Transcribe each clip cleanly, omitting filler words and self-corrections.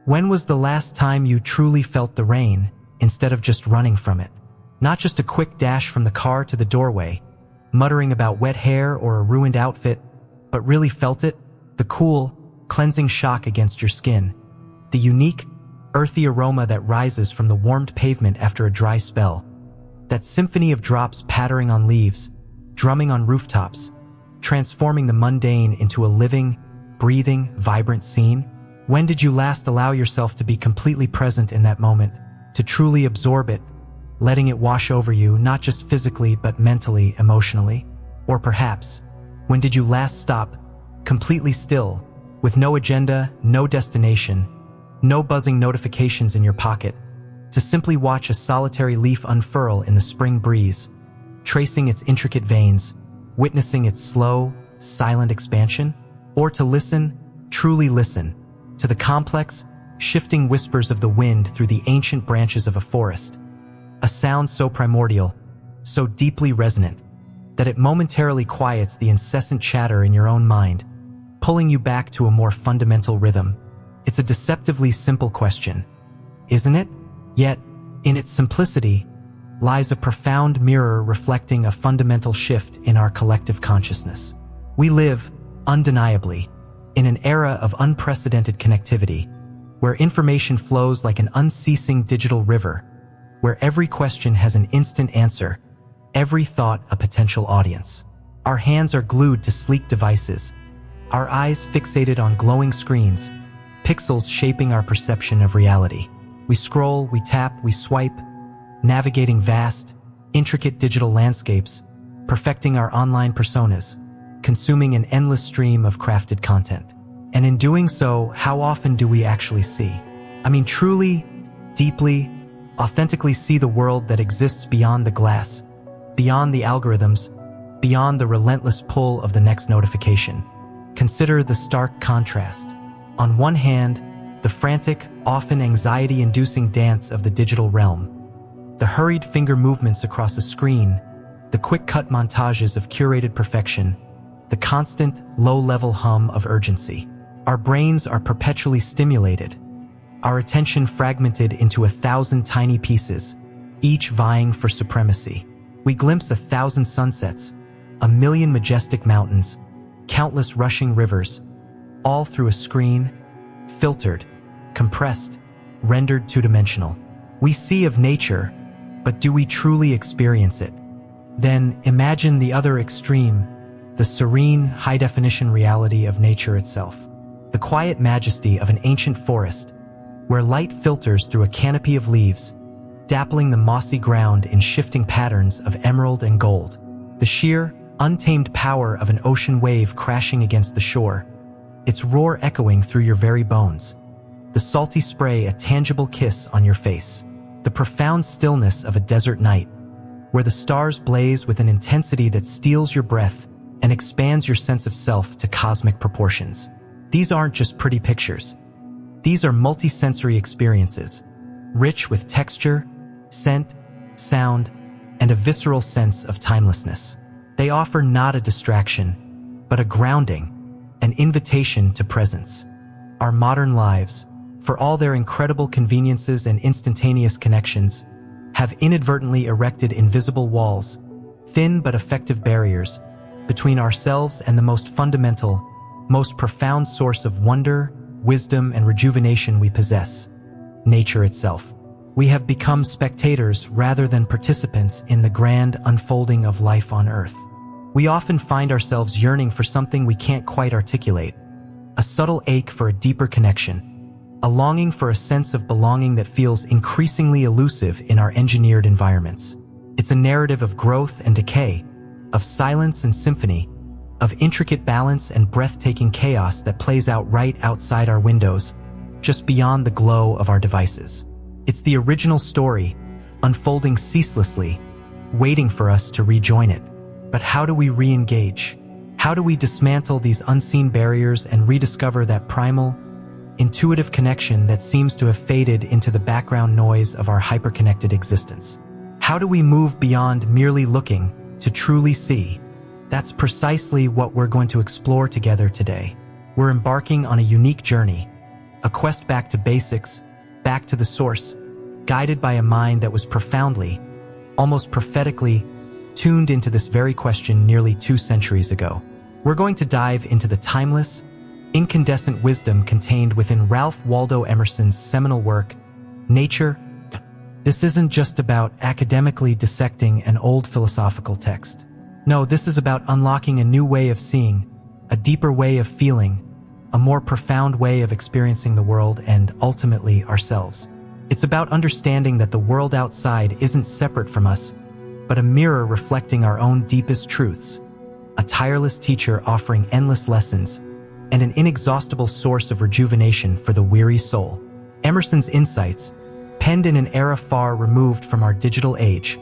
When was the last time you truly felt the rain instead of just running from it? Not just a quick dash from the car to the doorway, muttering about wet hair or a ruined outfit, but really felt it, the cool, cleansing shock against your skin, the unique, earthy aroma that rises from the warmed pavement after a dry spell, that symphony of drops pattering on leaves, drumming on rooftops, transforming the mundane into a living, breathing, vibrant scene. When did you last allow yourself to be completely present in that moment, to truly absorb it, letting it wash over you, not just physically but mentally, emotionally? Or perhaps, when did you last stop, completely still, with no agenda, no destination, no buzzing notifications in your pocket, to simply watch a solitary leaf unfurl in the spring breeze, tracing its intricate veins, witnessing its slow, silent expansion? Or to listen, truly listen, to the complex, shifting whispers of the wind through the ancient branches of a forest, a sound so primordial, so deeply resonant, that it momentarily quiets the incessant chatter in your own mind, pulling you back to a more fundamental rhythm. It's a deceptively simple question, isn't it? Yet, in its simplicity, lies a profound mirror reflecting a fundamental shift in our collective consciousness. We live, undeniably, in an era of unprecedented connectivity, where information flows like an unceasing digital river, where every question has an instant answer, every thought a potential audience. Our hands are glued to sleek devices, our eyes fixated on glowing screens, pixels shaping our perception of reality. We scroll, we tap, we swipe, navigating vast, intricate digital landscapes, perfecting our online personas, consuming an endless stream of crafted content. And in doing so, how often do we actually see? I mean, truly, deeply, authentically see the world that exists beyond the glass, beyond the algorithms, beyond the relentless pull of the next notification. Consider the stark contrast. On one hand, the frantic, often anxiety-inducing dance of the digital realm, the hurried finger movements across a screen, the quick-cut montages of curated perfection, the constant, low-level hum of urgency. Our brains are perpetually stimulated, our attention fragmented into 1,000 tiny pieces, each vying for supremacy. We glimpse 1,000 sunsets, 1,000,000 majestic mountains, countless rushing rivers, all through a screen, filtered, compressed, rendered two-dimensional. We see of nature, but do we truly experience it? Then imagine the other extreme, the serene, high-definition reality of nature itself. The quiet majesty of an ancient forest, where light filters through a canopy of leaves, dappling the mossy ground in shifting patterns of emerald and gold. The sheer, untamed power of an ocean wave crashing against the shore, its roar echoing through your very bones. The salty spray a tangible kiss on your face. The profound stillness of a desert night, where the stars blaze with an intensity that steals your breath and expands your sense of self to cosmic proportions. These aren't just pretty pictures. These are multi-sensory experiences, rich with texture, scent, sound, and a visceral sense of timelessness. They offer not a distraction, but a grounding, an invitation to presence. Our modern lives, for all their incredible conveniences and instantaneous connections, have inadvertently erected invisible walls, thin but effective barriers, between ourselves and the most fundamental, most profound source of wonder, wisdom, and rejuvenation we possess, nature itself. We have become spectators rather than participants in the grand unfolding of life on Earth. We often find ourselves yearning for something we can't quite articulate, a subtle ache for a deeper connection, a longing for a sense of belonging that feels increasingly elusive in our engineered environments. It's a narrative of growth and decay, of silence and symphony, of intricate balance and breathtaking chaos that plays out right outside our windows, just beyond the glow of our devices. It's the original story, unfolding ceaselessly, waiting for us to rejoin it. But how do we re-engage? How do we dismantle these unseen barriers and rediscover that primal, intuitive connection that seems to have faded into the background noise of our hyper-connected existence? How do we move beyond merely looking to truly see? That's precisely what we're going to explore together today. We're embarking on a unique journey, a quest back to basics, back to the source, guided by a mind that was profoundly, almost prophetically, tuned into this very question nearly 2 centuries ago. We're going to dive into the timeless, incandescent wisdom contained within Ralph Waldo Emerson's seminal work, Nature. This isn't just about academically dissecting an old philosophical text. No, this is about unlocking a new way of seeing, a deeper way of feeling, a more profound way of experiencing the world and, ultimately, ourselves. It's about understanding that the world outside isn't separate from us, but a mirror reflecting our own deepest truths, a tireless teacher offering endless lessons, and an inexhaustible source of rejuvenation for the weary soul. Emerson's insights, penned in an era far removed from our digital age,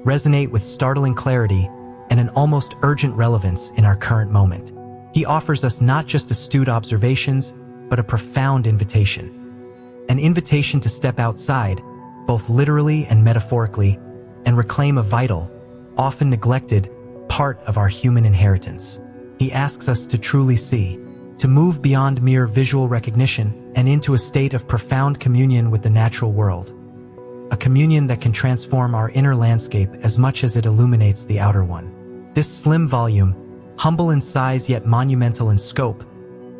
resonate with startling clarity and an almost urgent relevance in our current moment. He offers us not just astute observations, but a profound invitation. An invitation to step outside, both literally and metaphorically, and reclaim a vital, often neglected, part of our human inheritance. He asks us to truly see, to move beyond mere visual recognition and into a state of profound communion with the natural world. A communion that can transform our inner landscape as much as it illuminates the outer one. This slim volume, humble in size yet monumental in scope,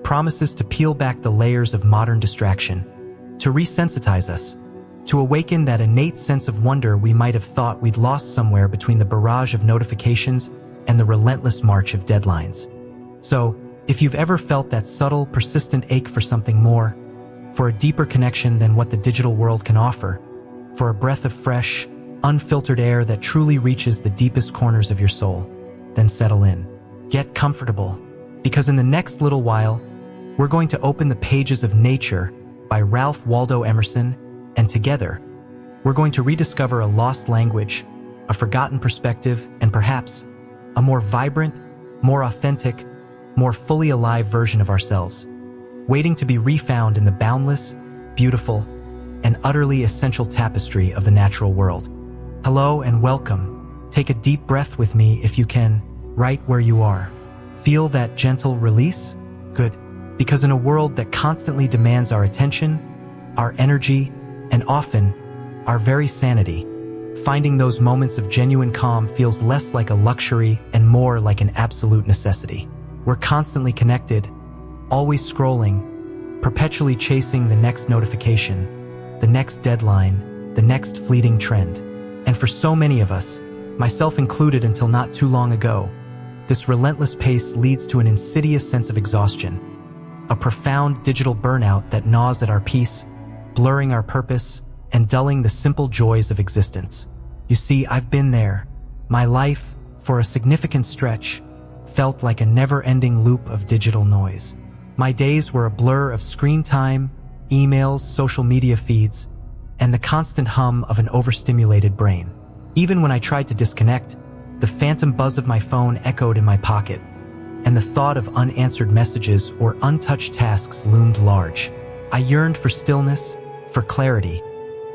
promises to peel back the layers of modern distraction, to resensitize us, to awaken that innate sense of wonder we might have thought we'd lost somewhere between the barrage of notifications and the relentless march of deadlines. So, if you've ever felt that subtle, persistent ache for something more, for a deeper connection than what the digital world can offer, for a breath of fresh, unfiltered air that truly reaches the deepest corners of your soul, then settle in. Get comfortable, because in the next little while, we're going to open the pages of Nature by Ralph Waldo Emerson, and together, we're going to rediscover a lost language, a forgotten perspective, and perhaps a more vibrant, more authentic, more fully alive version of ourselves, waiting to be refound in the boundless, beautiful, and utterly essential tapestry of the natural world. Hello and welcome. Take a deep breath with me if you can, right where you are. Feel that gentle release? Good. Because in a world that constantly demands our attention, our energy, and often, our very sanity, finding those moments of genuine calm feels less like a luxury and more like an absolute necessity. We're constantly connected, always scrolling, perpetually chasing the next notification, the next deadline, the next fleeting trend. And for so many of us, myself included until not too long ago, this relentless pace leads to an insidious sense of exhaustion, a profound digital burnout that gnaws at our peace, blurring our purpose, and dulling the simple joys of existence. You see, I've been there. My life, for a significant stretch, felt like a never-ending loop of digital noise. My days were a blur of screen time, emails, social media feeds, and the constant hum of an overstimulated brain. Even when I tried to disconnect, the phantom buzz of my phone echoed in my pocket, and the thought of unanswered messages or untouched tasks loomed large. I yearned for stillness, for clarity,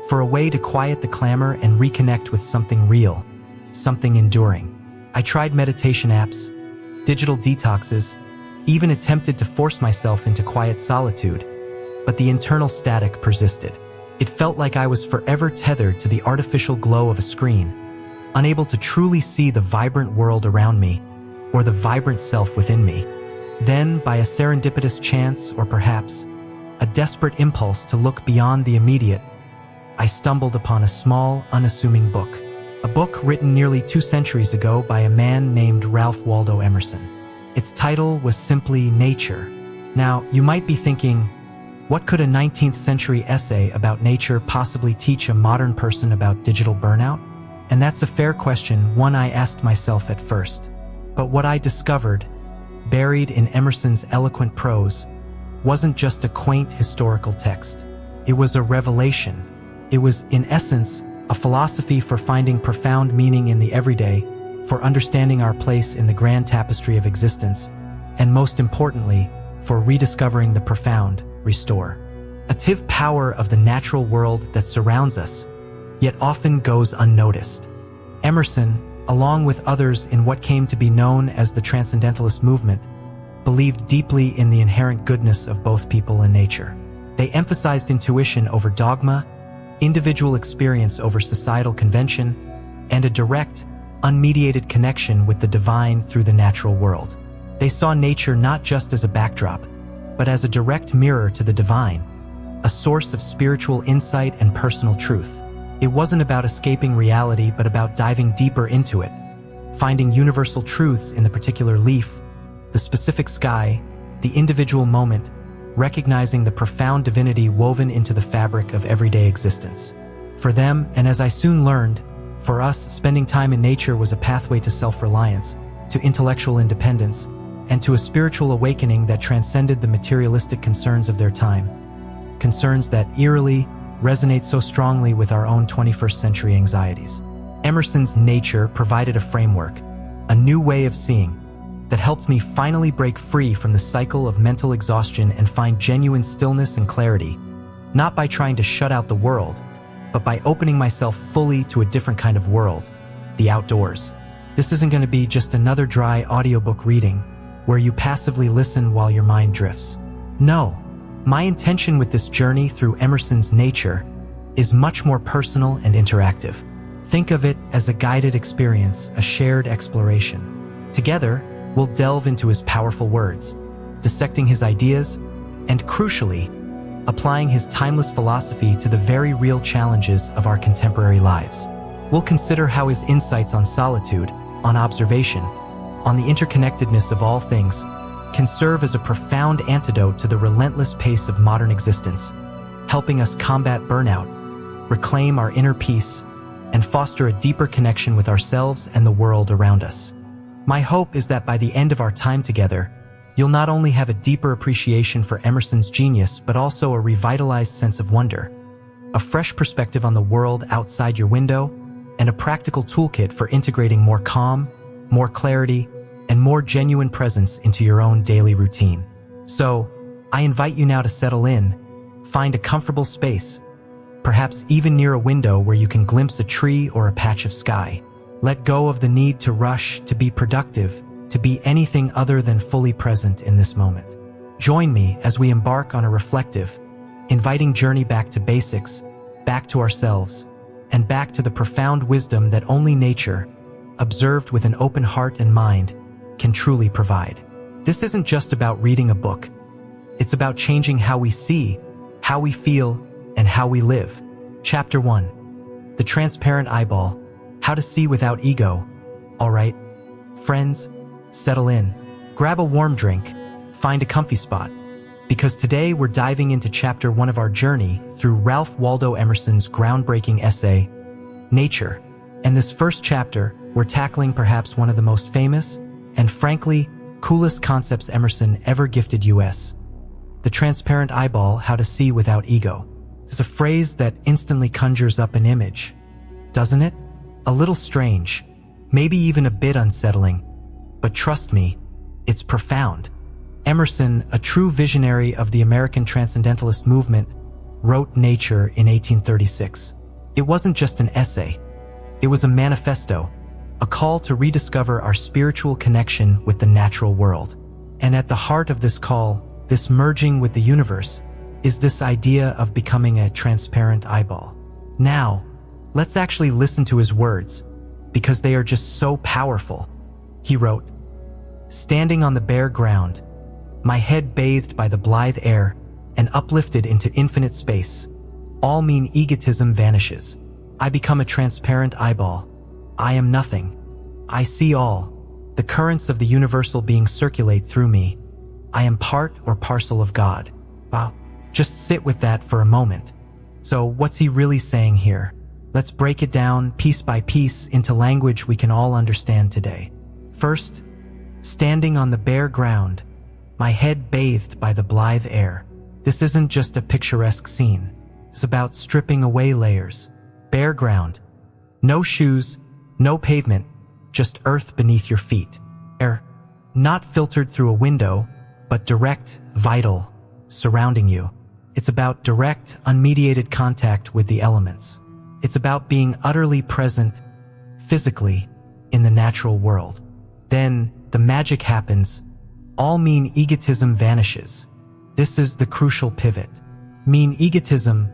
for a way to quiet the clamor and reconnect with something real, something enduring. I tried meditation apps, digital detoxes, even attempted to force myself into quiet solitude, but the internal static persisted. It felt like I was forever tethered to the artificial glow of a screen, unable to truly see the vibrant world around me or the vibrant self within me. Then, by a serendipitous chance or perhaps a desperate impulse to look beyond the immediate, I stumbled upon a small, unassuming book. A book written nearly 2 centuries ago by a man named Ralph Waldo Emerson. Its title was simply Nature. Now, you might be thinking, what could a 19th century essay about nature possibly teach a modern person about digital burnout? And that's a fair question, one I asked myself at first. But what I discovered, buried in Emerson's eloquent prose, wasn't just a quaint historical text. It was a revelation. It was, in essence, a philosophy for finding profound meaning in the everyday, for understanding our place in the grand tapestry of existence, and most importantly, for rediscovering the profound, restore. Ative power of the natural world that surrounds us, yet often goes unnoticed. Emerson, along with others in what came to be known as the Transcendentalist movement, believed deeply in the inherent goodness of both people and nature. They emphasized intuition over dogma, individual experience over societal convention, and a direct, unmediated connection with the divine through the natural world. They saw nature not just as a backdrop, but as a direct mirror to the divine, a source of spiritual insight and personal truth. It wasn't about escaping reality, but about diving deeper into it, finding universal truths in the particular leaf, the specific sky, the individual moment, recognizing the profound divinity woven into the fabric of everyday existence. For them, and as I soon learned, for us, spending time in nature was a pathway to self-reliance, to intellectual independence, and to a spiritual awakening that transcended the materialistic concerns of their time. Concerns that eerily resonate so strongly with our own 21st century anxieties. Emerson's Nature provided a framework, a new way of seeing, that helped me finally break free from the cycle of mental exhaustion and find genuine stillness and clarity, not by trying to shut out the world, but by opening myself fully to a different kind of world, the outdoors. This isn't going to be just another dry audiobook reading, where you passively listen while your mind drifts. No, my intention with this journey through Emerson's Nature is much more personal and interactive. Think of it as a guided experience, a shared exploration. Together, we'll delve into his powerful words, dissecting his ideas, and crucially, applying his timeless philosophy to the very real challenges of our contemporary lives. We'll consider how his insights on solitude, on observation, on the interconnectedness of all things, can serve as a profound antidote to the relentless pace of modern existence, helping us combat burnout, reclaim our inner peace, and foster a deeper connection with ourselves and the world around us. My hope is that by the end of our time together, you'll not only have a deeper appreciation for Emerson's genius, but also a revitalized sense of wonder, a fresh perspective on the world outside your window, and a practical toolkit for integrating more calm, more clarity, and more genuine presence into your own daily routine. So, I invite you now to settle in, find a comfortable space, perhaps even near a window where you can glimpse a tree or a patch of sky. Let go of the need to rush, to be productive, to be anything other than fully present in this moment. Join me as we embark on a reflective, inviting journey back to basics, back to ourselves, and back to the profound wisdom that only nature, observed with an open heart and mind, can truly provide. This isn't just about reading a book. It's about changing how we see, how we feel, and how we live. Chapter 1. The Transparent Eyeball. How to See Without Ego. All right, friends, settle in. Grab a warm drink, find a comfy spot, because today we're diving into Chapter 1 of our journey through Ralph Waldo Emerson's groundbreaking essay, Nature. And this first chapter, we're tackling perhaps one of the most famous and frankly, coolest concepts Emerson ever gifted us. The transparent eyeball, how to see without ego. It's a phrase that instantly conjures up an image, doesn't it? A little strange, maybe even a bit unsettling, but trust me, it's profound. Emerson, a true visionary of the American Transcendentalist movement, wrote Nature in 1836. It wasn't just an essay. It was a manifesto, a call to rediscover our spiritual connection with the natural world. And at the heart of this call, this merging with the universe, is this idea of becoming a transparent eyeball. Now, let's actually listen to his words, because they are just so powerful. He wrote, "Standing on the bare ground, my head bathed by the blithe air and uplifted into infinite space, all mean egotism vanishes. I become a transparent eyeball. I am nothing. I see all, the currents of the universal being circulate through me. I am part or parcel of God." Wow, just sit with that for a moment. So what's he really saying here? Let's break it down piece by piece into language we can all understand today. First, standing on the bare ground, my head bathed by the blithe air. This isn't just a picturesque scene. It's about stripping away layers. Bare ground. No shoes, no pavement, just earth beneath your feet. Air, not filtered through a window, but direct, vital, surrounding you. It's about direct, unmediated contact with the elements. It's about being utterly present, physically, in the natural world. Then, the magic happens. All mean egotism vanishes. This is the crucial pivot. Mean egotism.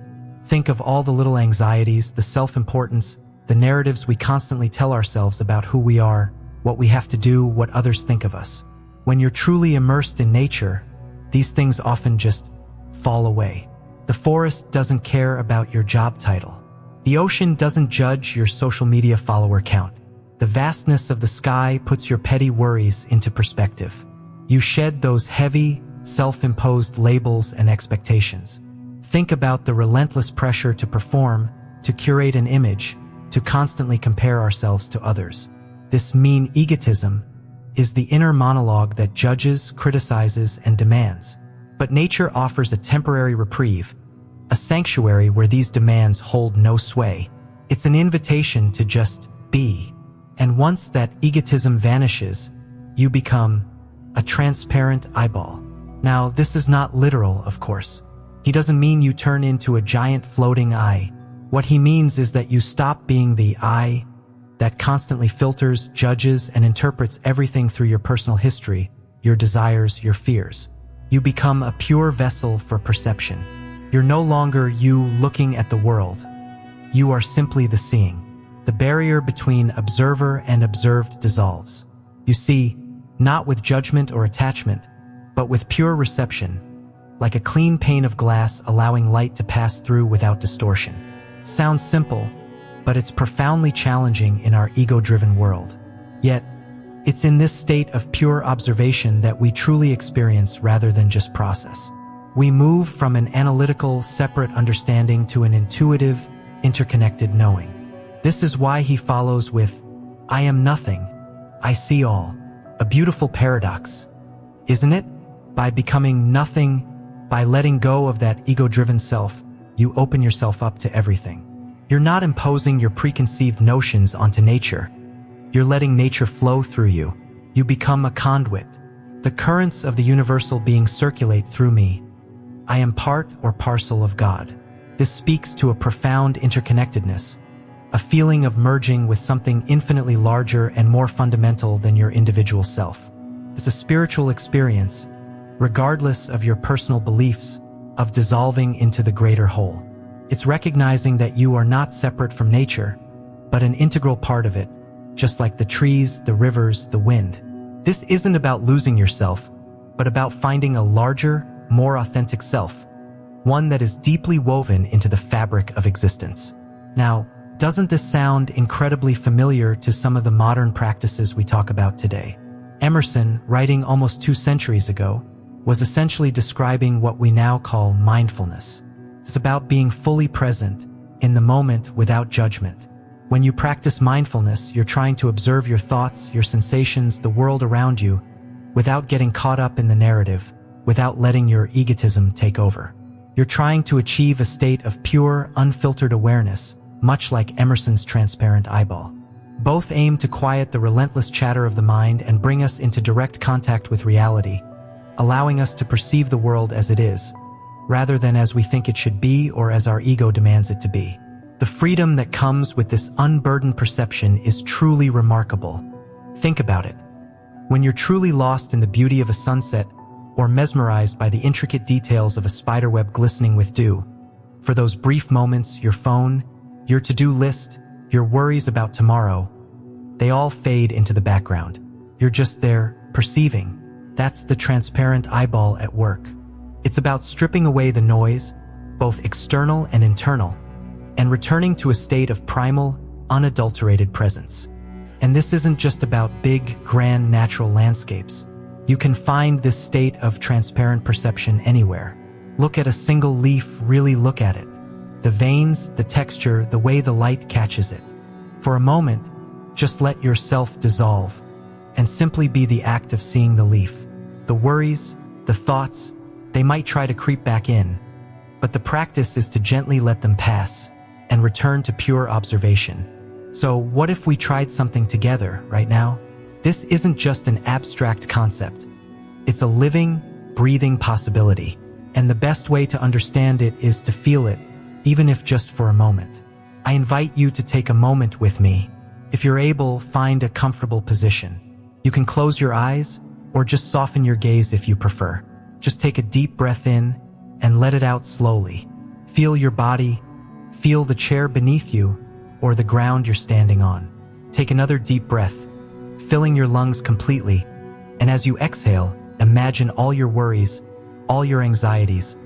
Think of all the little anxieties, the self-importance, the narratives we constantly tell ourselves about who we are, what we have to do, what others think of us. When you're truly immersed in nature, these things often just fall away. The forest doesn't care about your job title. The ocean doesn't judge your social media follower count. The vastness of the sky puts your petty worries into perspective. You shed those heavy, self-imposed labels and expectations. Think about the relentless pressure to perform, to curate an image, to constantly compare ourselves to others. This mean egotism is the inner monologue that judges, criticizes, and demands. But nature offers a temporary reprieve, a sanctuary where these demands hold no sway. It's an invitation to just be. And once that egotism vanishes, you become a transparent eyeball. Now, this is not literal, of course. He doesn't mean you turn into a giant floating eye. What he means is that you stop being the eye that constantly filters, judges, and interprets everything through your personal history, your desires, your fears. You become a pure vessel for perception. You're no longer you looking at the world. You are simply the seeing. The barrier between observer and observed dissolves. You see, not with judgment or attachment, but with pure reception, like a clean pane of glass allowing light to pass through without distortion. It sounds simple, but it's profoundly challenging in our ego-driven world. Yet, it's in this state of pure observation that we truly experience rather than just process. We move from an analytical, separate understanding to an intuitive, interconnected knowing. This is why he follows with, I am nothing, I see all. A beautiful paradox, isn't it? By becoming nothing, by letting go of that ego-driven self, you open yourself up to everything. You're not imposing your preconceived notions onto nature. You're letting nature flow through you. You become a conduit. The currents of the universal being circulate through me. I am part or parcel of God. This speaks to a profound interconnectedness, a feeling of merging with something infinitely larger and more fundamental than your individual self. It's a spiritual experience, regardless of your personal beliefs, of dissolving into the greater whole. It's recognizing that you are not separate from nature, but an integral part of it, just like the trees, the rivers, the wind. This isn't about losing yourself, but about finding a larger, more authentic self, one that is deeply woven into the fabric of existence. Now, doesn't this sound incredibly familiar to some of the modern practices we talk about today? Emerson, writing almost 2 centuries ago, was essentially describing what we now call mindfulness. It's about being fully present, in the moment without judgment. When you practice mindfulness, you're trying to observe your thoughts, your sensations, the world around you, without getting caught up in the narrative, without letting your egotism take over. You're trying to achieve a state of pure, unfiltered awareness, much like Emerson's transparent eyeball. Both aim to quiet the relentless chatter of the mind and bring us into direct contact with reality, allowing us to perceive the world as it is, rather than as we think it should be or as our ego demands it to be. The freedom that comes with this unburdened perception is truly remarkable. Think about it. When you're truly lost in the beauty of a sunset or mesmerized by the intricate details of a spiderweb glistening with dew, for those brief moments, your phone, your to-do list, your worries about tomorrow, they all fade into the background. You're just there, perceiving. That's the transparent eyeball at work. It's about stripping away the noise, both external and internal, and returning to a state of primal, unadulterated presence. And this isn't just about big, grand natural landscapes. You can find this state of transparent perception anywhere. Look at a single leaf, really look at it. The veins, the texture, the way the light catches it. For a moment, just let yourself dissolve and simply be the act of seeing the leaf. The worries, the thoughts, they might try to creep back in, but the practice is to gently let them pass and return to pure observation. So what if we tried something together right now? This isn't just an abstract concept. It's a living, breathing possibility. And the best way to understand it is to feel it, even if just for a moment. I invite you to take a moment with me. If you're able, find a comfortable position. You can close your eyes or just soften your gaze if you prefer. Just take a deep breath in and let it out slowly. Feel your body, feel the chair beneath you, or the ground you're standing on. Take another deep breath, filling your lungs completely, and as you exhale, imagine all your worries, all your anxieties,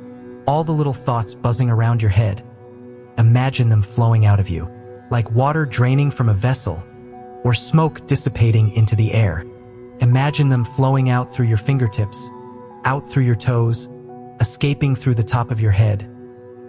all the little thoughts buzzing around your head. Imagine them flowing out of you, like water draining from a vessel, or smoke dissipating into the air. Imagine them flowing out through your fingertips, out through your toes, escaping through the top of your head,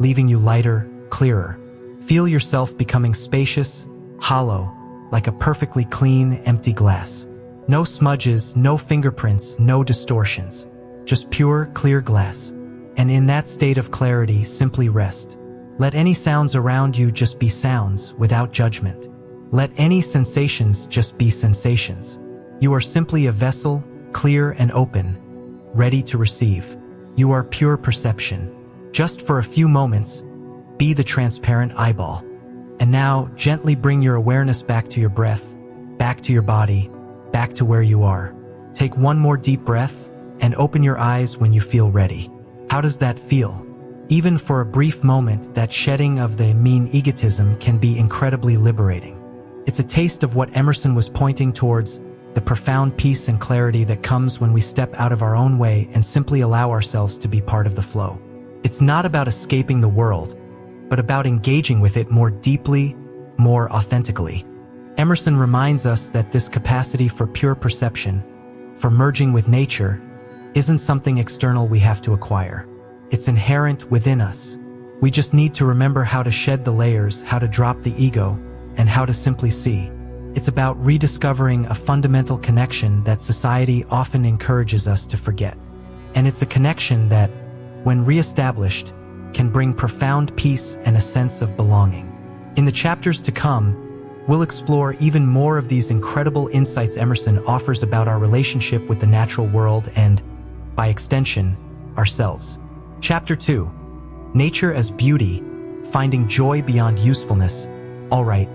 leaving you lighter, clearer. Feel yourself becoming spacious, hollow, like a perfectly clean, empty glass. No smudges, no fingerprints, no distortions. Just pure, clear glass. And in that state of clarity, simply rest. Let any sounds around you just be sounds, without judgment. Let any sensations just be sensations. You are simply a vessel, clear and open, ready to receive. You are pure perception. Just for a few moments, be the transparent eyeball. And now, gently bring your awareness back to your breath, back to your body, back to where you are. Take one more deep breath and open your eyes when you feel ready. How does that feel? Even for a brief moment, that shedding of the mean egotism can be incredibly liberating. It's a taste of what Emerson was pointing towards, the profound peace and clarity that comes when we step out of our own way and simply allow ourselves to be part of the flow. It's not about escaping the world, but about engaging with it more deeply, more authentically. Emerson reminds us that this capacity for pure perception, for merging with nature, isn't something external we have to acquire. It's inherent within us. We just need to remember how to shed the layers, how to drop the ego, and how to simply see. It's about rediscovering a fundamental connection that society often encourages us to forget. And it's a connection that, when reestablished, can bring profound peace and a sense of belonging. In the chapters to come, we'll explore even more of these incredible insights Emerson offers about our relationship with the natural world and, by extension, ourselves. Chapter 2. Nature as Beauty, Finding Joy Beyond Usefulness. All right,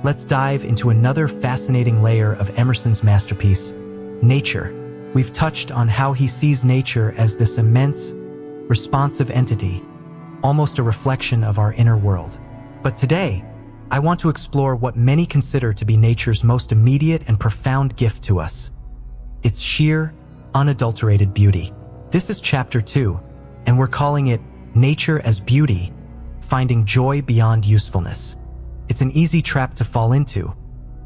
let's dive into another fascinating layer of Emerson's masterpiece, nature. We've touched on how he sees nature as this immense, responsive entity, almost a reflection of our inner world. But today, I want to explore what many consider to be nature's most immediate and profound gift to us: its sheer, unadulterated beauty. This is Chapter 2, and we're calling it Nature as Beauty, Finding Joy Beyond Usefulness. It's an easy trap to fall into,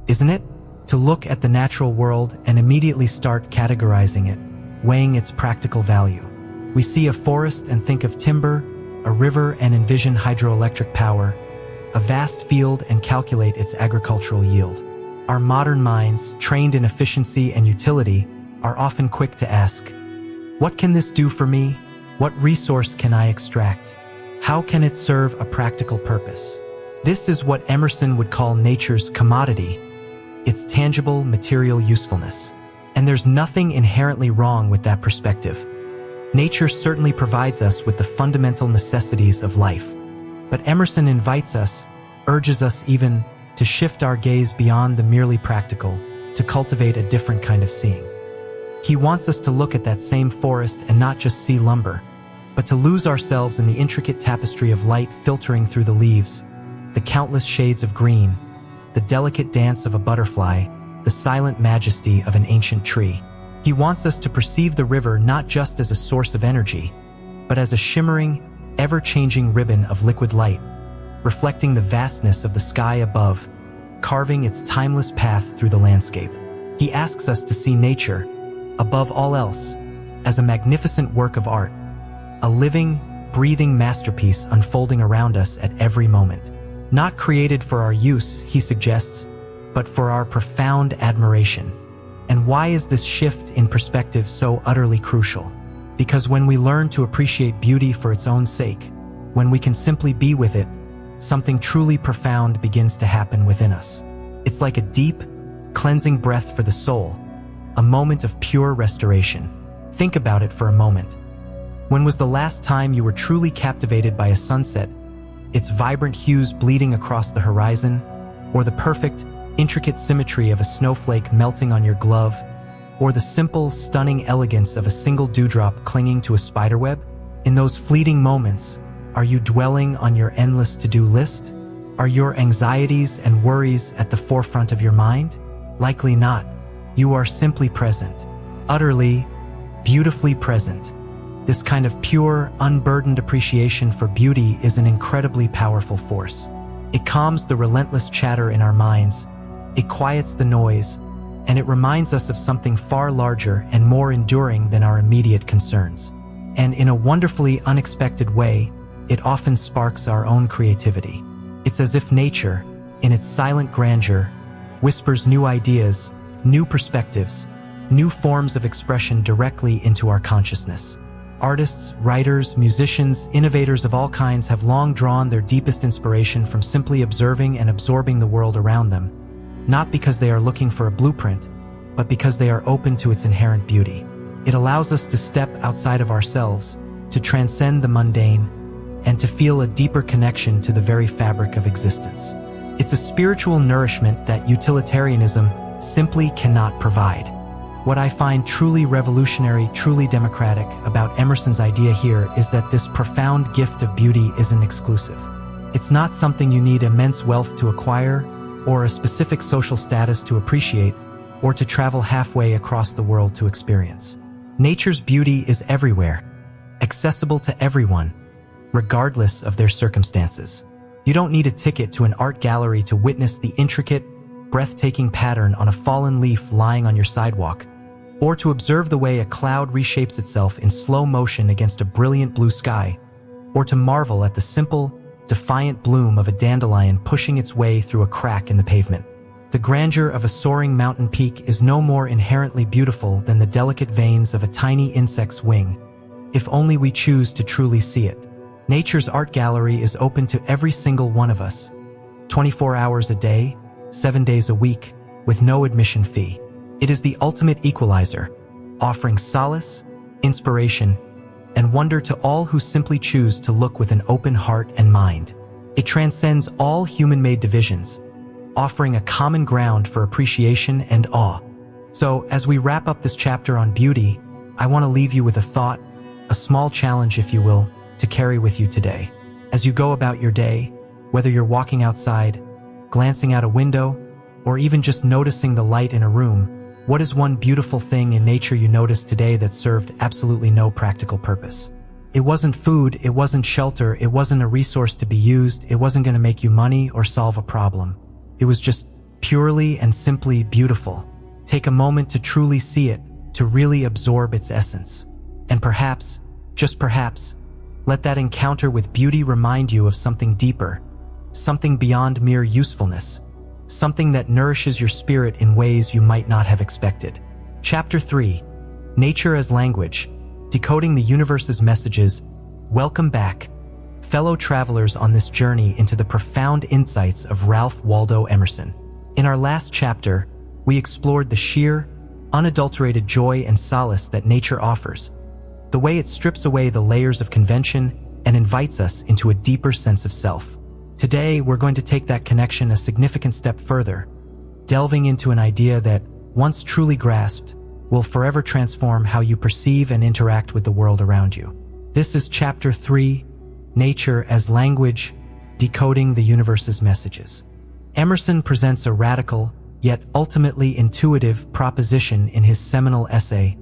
isn't it? To look at the natural world and immediately start categorizing it, weighing its practical value. We see a forest and think of timber, a river and envision hydroelectric power, a vast field and calculate its agricultural yield. Our modern minds, trained in efficiency and utility, are often quick to ask, what can this do for me? What resource can I extract? How can it serve a practical purpose? This is what Emerson would call nature's commodity, its tangible material usefulness. And there's nothing inherently wrong with that perspective. Nature certainly provides us with the fundamental necessities of life. But Emerson invites us, urges us even, to shift our gaze beyond the merely practical, to cultivate a different kind of seeing. He wants us to look at that same forest and not just see lumber, but to lose ourselves in the intricate tapestry of light filtering through the leaves, the countless shades of green, the delicate dance of a butterfly, the silent majesty of an ancient tree. He wants us to perceive the river not just as a source of energy, but as a shimmering, ever-changing ribbon of liquid light, reflecting the vastness of the sky above, carving its timeless path through the landscape. He asks us to see nature, above all else, as a magnificent work of art, a living, breathing masterpiece unfolding around us at every moment. Not created for our use, he suggests, but for our profound admiration. And why is this shift in perspective so utterly crucial? Because when we learn to appreciate beauty for its own sake, when we can simply be with it, something truly profound begins to happen within us. It's like a deep, cleansing breath for the soul, a moment of pure restoration. Think about it for a moment. When was the last time you were truly captivated by a sunset, its vibrant hues bleeding across the horizon, or the perfect, intricate symmetry of a snowflake melting on your glove, or the simple, stunning elegance of a single dewdrop clinging to a spiderweb? In those fleeting moments, Are you dwelling on your endless to-do list? Are your anxieties and worries at the forefront of your mind? Likely not. You are simply present, utterly, beautifully present. This kind of pure, unburdened appreciation for beauty is an incredibly powerful force. It calms the relentless chatter in our minds, it quiets the noise, and it reminds us of something far larger and more enduring than our immediate concerns. And in a wonderfully unexpected way, it often sparks our own creativity. It's as if nature, in its silent grandeur, whispers new ideas, new perspectives, new forms of expression directly into our consciousness. Artists, writers, musicians, innovators of all kinds have long drawn their deepest inspiration from simply observing and absorbing the world around them, not because they are looking for a blueprint, but because they are open to its inherent beauty. It allows us to step outside of ourselves, to transcend the mundane, and to feel a deeper connection to the very fabric of existence. It's a spiritual nourishment that utilitarianism simply cannot provide. What I find truly revolutionary, truly democratic about Emerson's idea here is that this profound gift of beauty isn't exclusive. It's not something you need immense wealth to acquire, or a specific social status to appreciate, or to travel halfway across the world to experience. Nature's beauty is everywhere, accessible to everyone, regardless of their circumstances. You don't need a ticket to an art gallery to witness the intricate, breathtaking pattern on a fallen leaf lying on your sidewalk, or to observe the way a cloud reshapes itself in slow motion against a brilliant blue sky, or to marvel at the simple, defiant bloom of a dandelion pushing its way through a crack in the pavement. The grandeur of a soaring mountain peak is no more inherently beautiful than the delicate veins of a tiny insect's wing, if only we choose to truly see it. Nature's art gallery is open to every single one of us, 24 hours a day, 7 days a week, with no admission fee. It is the ultimate equalizer, offering solace, inspiration, and wonder to all who simply choose to look with an open heart and mind. It transcends all human-made divisions, offering a common ground for appreciation and awe. So, as we wrap up this chapter on beauty, I want to leave you with a thought, a small challenge, if you will, to carry with you today. As you go about your day, whether you're walking outside, glancing out a window, or even just noticing the light in a room, what is one beautiful thing in nature you noticed today that served absolutely no practical purpose? It wasn't food, it wasn't shelter, it wasn't a resource to be used, it wasn't going to make you money or solve a problem. It was just purely and simply beautiful. Take a moment to truly see it, to really absorb its essence. And perhaps, just perhaps, let that encounter with beauty remind you of something deeper, something beyond mere usefulness, something that nourishes your spirit in ways you might not have expected. Chapter 3. Nature as Language. Decoding the Universe's Messages. Welcome back, fellow travelers, on this journey into the profound insights of Ralph Waldo Emerson. In our last chapter, we explored the sheer, unadulterated joy and solace that nature offers, the way it strips away the layers of convention and invites us into a deeper sense of self. Today, we're going to take that connection a significant step further, delving into an idea that, once truly grasped, will forever transform how you perceive and interact with the world around you. This is Chapter 3, Nature as Language, Decoding the Universe's Messages. Emerson presents a radical, yet ultimately intuitive proposition in his seminal essay,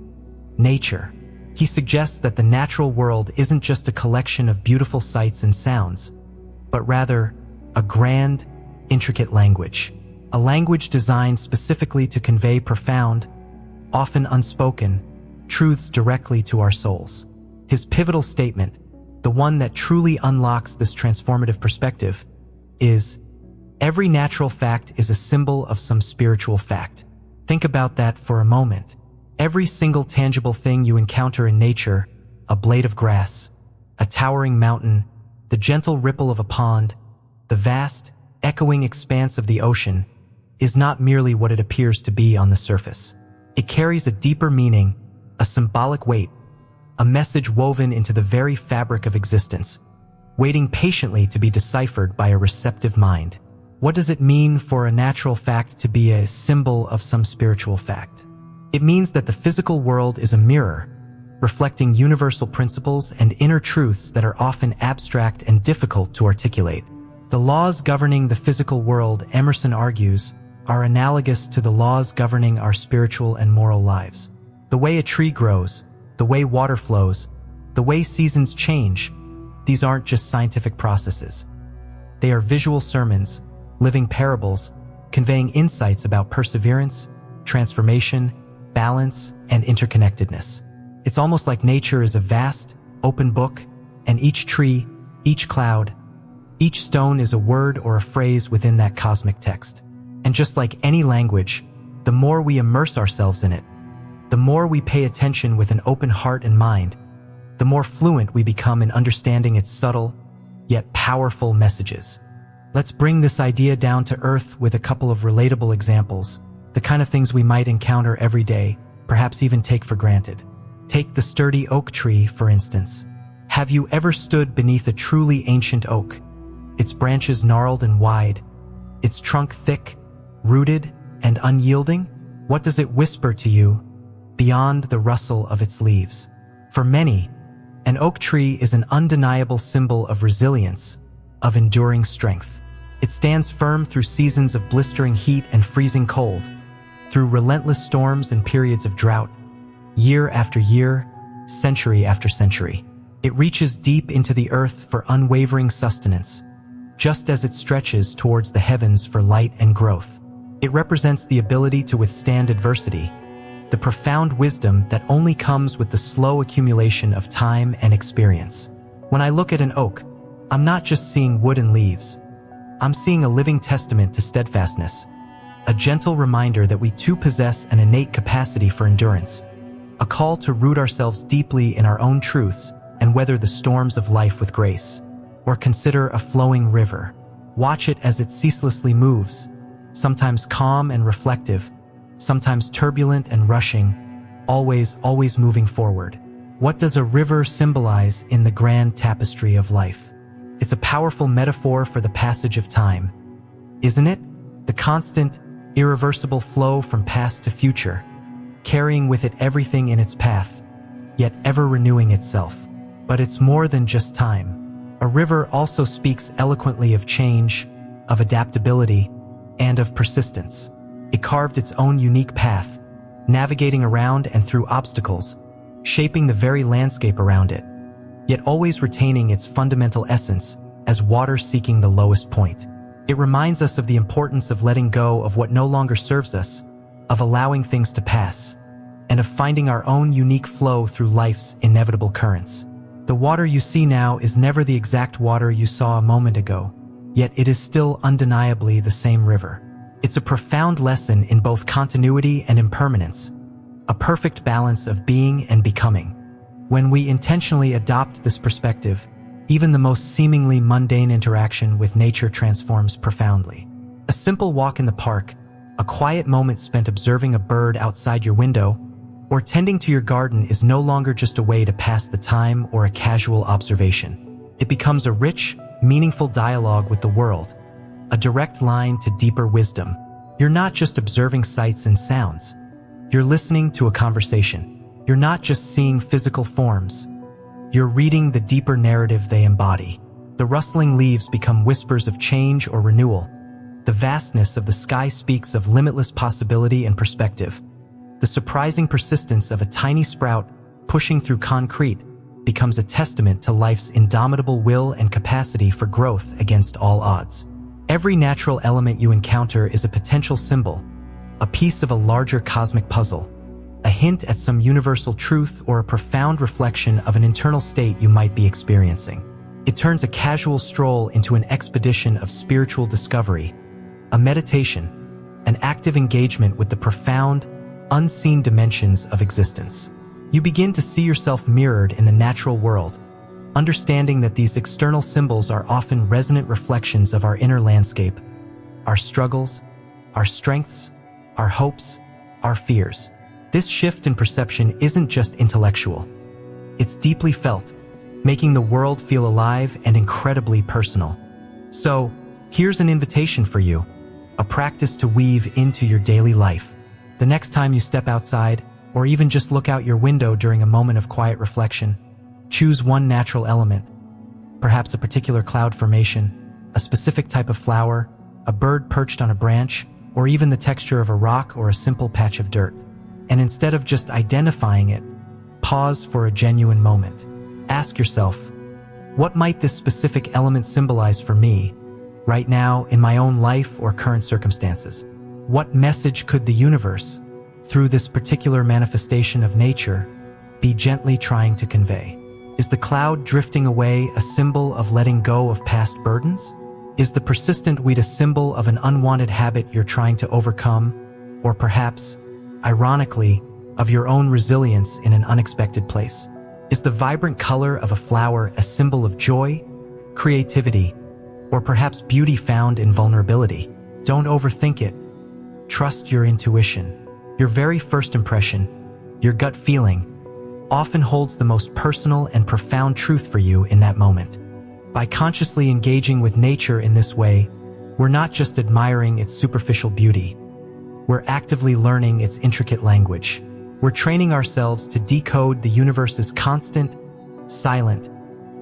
Nature. He suggests that the natural world isn't just a collection of beautiful sights and sounds, but rather a grand, intricate language. A language designed specifically to convey profound, often unspoken, truths directly to our souls. His pivotal statement, the one that truly unlocks this transformative perspective, is, every natural fact is a symbol of some spiritual fact. Think about that for a moment. Every single tangible thing you encounter in nature, a blade of grass, a towering mountain, the gentle ripple of a pond, the vast, echoing expanse of the ocean, is not merely what it appears to be on the surface. It carries a deeper meaning, a symbolic weight, a message woven into the very fabric of existence, waiting patiently to be deciphered by a receptive mind. What does it mean for a natural fact to be a symbol of some spiritual fact? It means that the physical world is a mirror, reflecting universal principles and inner truths that are often abstract and difficult to articulate. The laws governing the physical world, Emerson argues, are analogous to the laws governing our spiritual and moral lives. The way a tree grows, the way water flows, the way seasons change, these aren't just scientific processes. They are visual sermons, living parables, conveying insights about perseverance, transformation, balance, and interconnectedness. It's almost like nature is a vast, open book, and each tree, each cloud, each stone is a word or a phrase within that cosmic text. And just like any language, the more we immerse ourselves in it, the more we pay attention with an open heart and mind, the more fluent we become in understanding its subtle, yet powerful messages. Let's bring this idea down to earth with a couple of relatable examples, the kind of things we might encounter every day, perhaps even take for granted. Take the sturdy oak tree, for instance. Have you ever stood beneath a truly ancient oak? Its branches gnarled and wide, its trunk thick, rooted, and unyielding? What does it whisper to you beyond the rustle of its leaves? For many, an oak tree is an undeniable symbol of resilience, of enduring strength. It stands firm through seasons of blistering heat and freezing cold, through relentless storms and periods of drought, year after year, century after century. It reaches deep into the earth for unwavering sustenance, just as it stretches towards the heavens for light and growth. It represents the ability to withstand adversity, the profound wisdom that only comes with the slow accumulation of time and experience. When I look at an oak, I'm not just seeing wood and leaves. I'm seeing a living testament to steadfastness, a gentle reminder that we too possess an innate capacity for endurance, a call to root ourselves deeply in our own truths and weather the storms of life with grace. Or consider a flowing river. Watch it as it ceaselessly moves, sometimes calm and reflective, sometimes turbulent and rushing, always moving forward. What does a river symbolize in the grand tapestry of life? It's a powerful metaphor for the passage of time, isn't it? The constant, irreversible flow from past to future, carrying with it everything in its path, yet ever renewing itself. But it's more than just time. A river also speaks eloquently of change, of adaptability, and of persistence. It carved its own unique path, navigating around and through obstacles, shaping the very landscape around it, yet always retaining its fundamental essence as water seeking the lowest point. It reminds us of the importance of letting go of what no longer serves us, of allowing things to pass, and of finding our own unique flow through life's inevitable currents. The water you see now is never the exact water you saw a moment ago, yet it is still undeniably the same river. It's a profound lesson in both continuity and impermanence, a perfect balance of being and becoming. When we intentionally adopt this perspective, even the most seemingly mundane interaction with nature transforms profoundly. A simple walk in the park, a quiet moment spent observing a bird outside your window, or tending to your garden is no longer just a way to pass the time or a casual observation. It becomes a rich, meaningful dialogue with the world, a direct line to deeper wisdom. You're not just observing sights and sounds. You're listening to a conversation. You're not just seeing physical forms. You're reading the deeper narrative they embody. The rustling leaves become whispers of change or renewal. The vastness of the sky speaks of limitless possibility and perspective. The surprising persistence of a tiny sprout pushing through concrete becomes a testament to life's indomitable will and capacity for growth against all odds. Every natural element you encounter is a potential symbol, a piece of a larger cosmic puzzle, a hint at some universal truth or a profound reflection of an internal state you might be experiencing. It turns a casual stroll into an expedition of spiritual discovery, a meditation, an active engagement with the profound, unseen dimensions of existence. You begin to see yourself mirrored in the natural world, understanding that these external symbols are often resonant reflections of our inner landscape, our struggles, our strengths, our hopes, our fears. This shift in perception isn't just intellectual. It's deeply felt, making the world feel alive and incredibly personal. So, here's an invitation for you, a practice to weave into your daily life. The next time you step outside, or even just look out your window during a moment of quiet reflection. Choose one natural element, perhaps a particular cloud formation, a specific type of flower, a bird perched on a branch, or even the texture of a rock or a simple patch of dirt. And instead of just identifying it, pause for a genuine moment. Ask yourself, what might this specific element symbolize for me, right now, in my own life or current circumstances? What message could the universe, through this particular manifestation of nature, be gently trying to convey? Is the cloud drifting away a symbol of letting go of past burdens? Is the persistent weed a symbol of an unwanted habit you're trying to overcome? Or perhaps, ironically, of your own resilience in an unexpected place? Is the vibrant color of a flower a symbol of joy, creativity, or perhaps beauty found in vulnerability? Don't overthink it. Trust your intuition. Your very first impression, your gut feeling, often holds the most personal and profound truth for you in that moment. By consciously engaging with nature in this way, we're not just admiring its superficial beauty. We're actively learning its intricate language. We're training ourselves to decode the universe's constant, silent,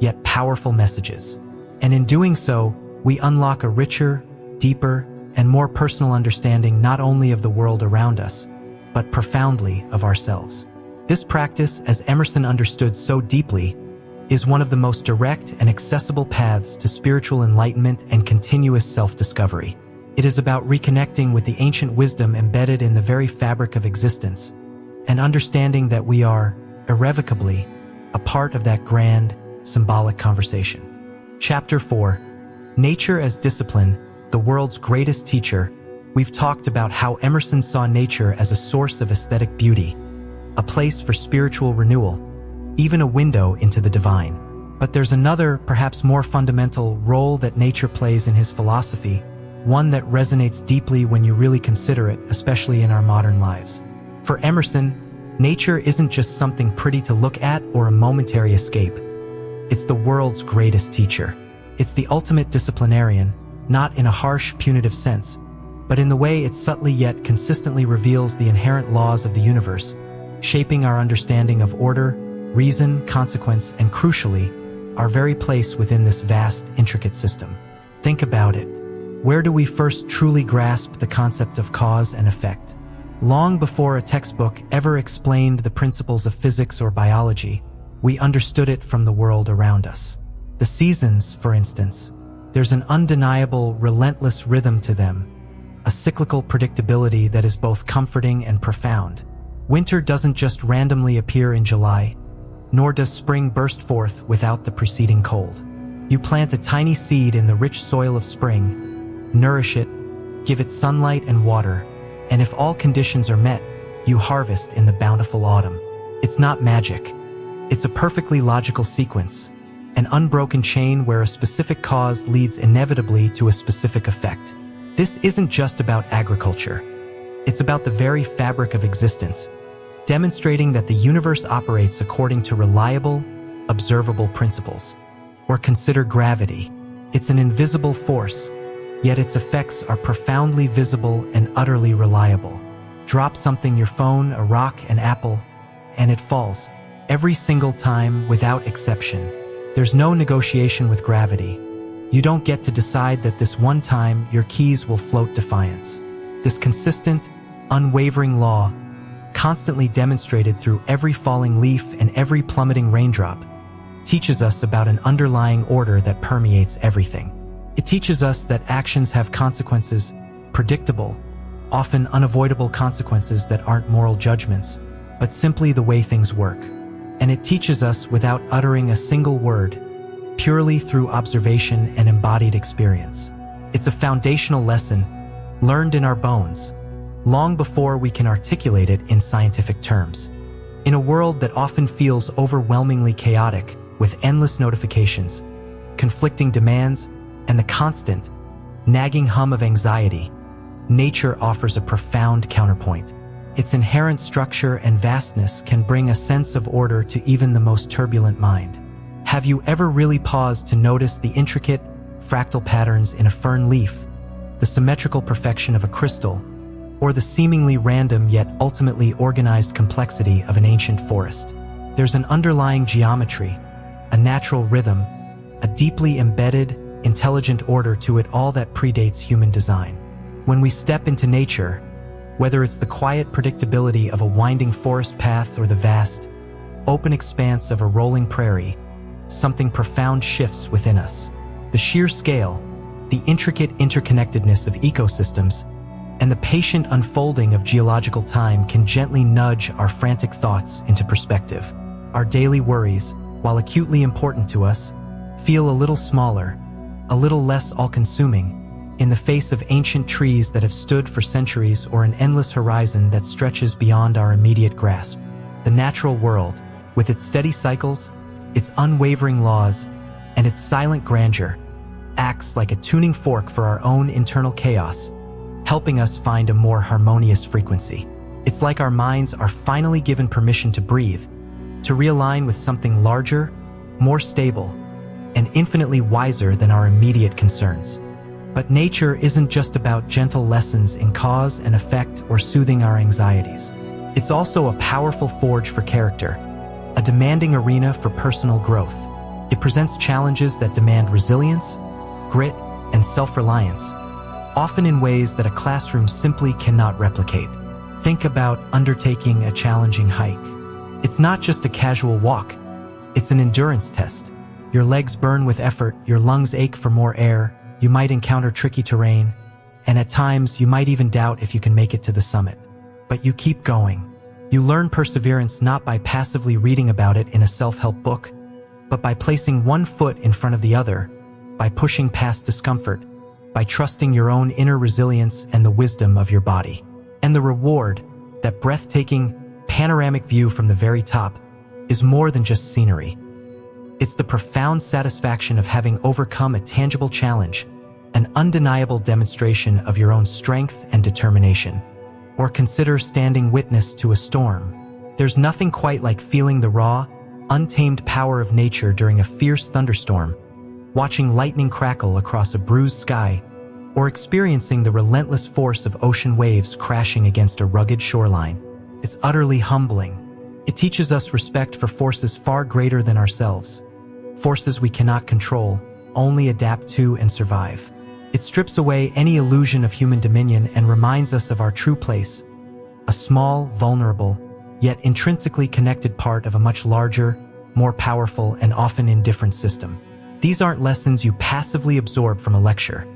yet powerful messages. And in doing so, we unlock a richer, deeper, and more personal understanding not only of the world around us, but profoundly of ourselves. This practice, as Emerson understood so deeply, is one of the most direct and accessible paths to spiritual enlightenment and continuous self-discovery. It is about reconnecting with the ancient wisdom embedded in the very fabric of existence, and understanding that we are, irrevocably, a part of that grand, symbolic conversation. Chapter 4. Nature as Discipline, the World's Greatest Teacher. We've talked about how Emerson saw nature as a source of aesthetic beauty, a place for spiritual renewal, even a window into the divine. But there's another, perhaps more fundamental, role that nature plays in his philosophy, one that resonates deeply when you really consider it, especially in our modern lives. For Emerson, nature isn't just something pretty to look at or a momentary escape. It's the world's greatest teacher. It's the ultimate disciplinarian, not in a harsh, punitive sense, but in the way it subtly yet consistently reveals the inherent laws of the universe, shaping our understanding of order, reason, consequence, and crucially, our very place within this vast, intricate system. Think about it. Where do we first truly grasp the concept of cause and effect? Long before a textbook ever explained the principles of physics or biology, we understood it from the world around us. The seasons, for instance, there's an undeniable, relentless rhythm to them, a cyclical predictability that is both comforting and profound. Winter doesn't just randomly appear in July, nor does spring burst forth without the preceding cold. You plant a tiny seed in the rich soil of spring, nourish it, give it sunlight and water, and if all conditions are met, you harvest in the bountiful autumn. It's not magic. It's a perfectly logical sequence, an unbroken chain where a specific cause leads inevitably to a specific effect. This isn't just about agriculture. It's about the very fabric of existence, demonstrating that the universe operates according to reliable, observable principles. Or consider gravity. It's an invisible force, yet its effects are profoundly visible and utterly reliable. Drop something, your phone, a rock, an apple, and it falls. Every single time, without exception. There's no negotiation with gravity. You don't get to decide that this one time your keys will float defiance. This consistent, unwavering law, constantly demonstrated through every falling leaf and every plummeting raindrop, teaches us about an underlying order that permeates everything. It teaches us that actions have consequences, predictable, often unavoidable consequences that aren't moral judgments, but simply the way things work. And it teaches us without uttering a single word, purely through observation and embodied experience. It's a foundational lesson, learned in our bones, long before we can articulate it in scientific terms. In a world that often feels overwhelmingly chaotic, with endless notifications, conflicting demands, and the constant, nagging hum of anxiety, nature offers a profound counterpoint. Its inherent structure and vastness can bring a sense of order to even the most turbulent mind. Have you ever really paused to notice the intricate, fractal patterns in a fern leaf, the symmetrical perfection of a crystal, or the seemingly random yet ultimately organized complexity of an ancient forest. There's an underlying geometry, a natural rhythm, a deeply embedded, intelligent order to it all that predates human design. When we step into nature, whether it's the quiet predictability of a winding forest path or the vast, open expanse of a rolling prairie, something profound shifts within us. The sheer scale, the intricate interconnectedness of ecosystems, and the patient unfolding of geological time can gently nudge our frantic thoughts into perspective. Our daily worries, while acutely important to us, feel a little smaller, a little less all-consuming, in the face of ancient trees that have stood for centuries or an endless horizon that stretches beyond our immediate grasp. The natural world, with its steady cycles, its unwavering laws, and its silent grandeur, acts like a tuning fork for our own internal chaos, helping us find a more harmonious frequency. It's like our minds are finally given permission to breathe, to realign with something larger, more stable, and infinitely wiser than our immediate concerns. But nature isn't just about gentle lessons in cause and effect or soothing our anxieties. It's also a powerful forge for character, a demanding arena for personal growth. It presents challenges that demand resilience, grit, and self-reliance, often in ways that a classroom simply cannot replicate. Think about undertaking a challenging hike. It's not just a casual walk, it's an endurance test. Your legs burn with effort, your lungs ache for more air, you might encounter tricky terrain, and at times you might even doubt if you can make it to the summit. But you keep going. You learn perseverance not by passively reading about it in a self-help book, but by placing one foot in front of the other, by pushing past discomfort, by trusting your own inner resilience and the wisdom of your body. And the reward, that breathtaking, panoramic view from the very top, is more than just scenery. It's the profound satisfaction of having overcome a tangible challenge, an undeniable demonstration of your own strength and determination. Or consider standing witness to a storm. There's nothing quite like feeling the raw, untamed power of nature during a fierce thunderstorm, watching lightning crackle across a bruised sky, or experiencing the relentless force of ocean waves crashing against a rugged shoreline. It's utterly humbling. It teaches us respect for forces far greater than ourselves, forces we cannot control, only adapt to and survive. It strips away any illusion of human dominion and reminds us of our true place, a small, vulnerable, yet intrinsically connected part of a much larger, more powerful, and often indifferent system. These aren't lessons you passively absorb from a lecture.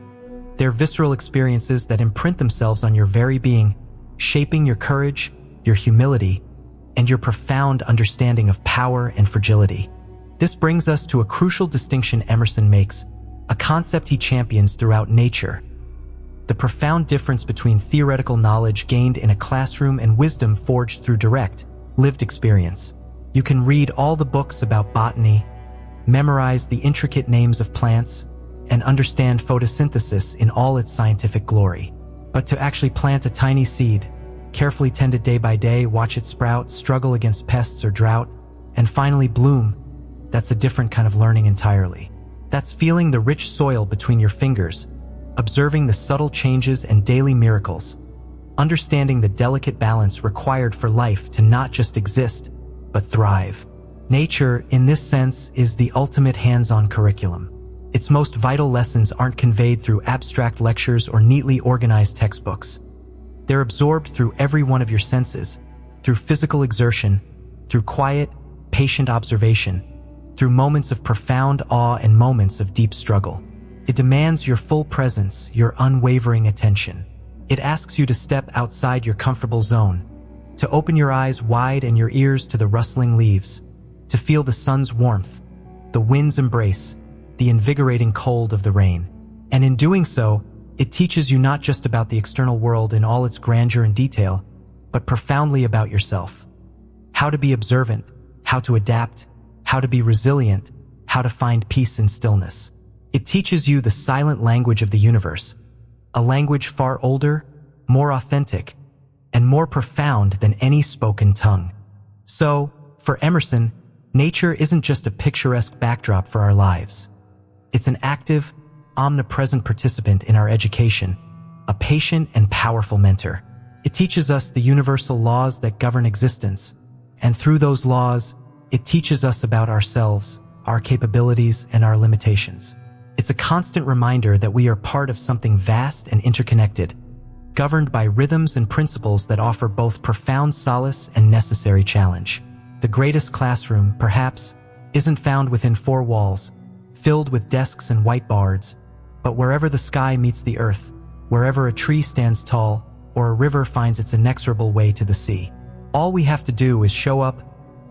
They're visceral experiences that imprint themselves on your very being, shaping your courage, your humility, and your profound understanding of power and fragility. This brings us to a crucial distinction Emerson makes, a concept he champions throughout nature: the profound difference between theoretical knowledge gained in a classroom and wisdom forged through direct, lived experience. You can read all the books about botany, memorize the intricate names of plants, and understand photosynthesis in all its scientific glory. But to actually plant a tiny seed, carefully tend it day by day, watch it sprout, struggle against pests or drought, and finally bloom, that's a different kind of learning entirely. That's feeling the rich soil between your fingers, observing the subtle changes and daily miracles, understanding the delicate balance required for life to not just exist, but thrive. Nature, in this sense, is the ultimate hands-on curriculum. Its most vital lessons aren't conveyed through abstract lectures or neatly organized textbooks. They're absorbed through every one of your senses, through physical exertion, through quiet, patient observation, through moments of profound awe and moments of deep struggle. It demands your full presence, your unwavering attention. It asks you to step outside your comfortable zone, to open your eyes wide and your ears to the rustling leaves, to feel the sun's warmth, the wind's embrace, the invigorating cold of the rain. And in doing so, it teaches you not just about the external world in all its grandeur and detail, but profoundly about yourself. How to be observant, how to adapt, how to be resilient, how to find peace in stillness. It teaches you the silent language of the universe, a language far older, more authentic, and more profound than any spoken tongue. So, for Emerson, nature isn't just a picturesque backdrop for our lives. It's an active, omnipresent participant in our education, a patient and powerful mentor. It teaches us the universal laws that govern existence, and through those laws, it teaches us about ourselves, our capabilities, and our limitations. It's a constant reminder that we are part of something vast and interconnected, governed by rhythms and principles that offer both profound solace and necessary challenge. The greatest classroom, perhaps, isn't found within four walls, filled with desks and whiteboards, but wherever the sky meets the earth, wherever a tree stands tall, or a river finds its inexorable way to the sea. All we have to do is show up,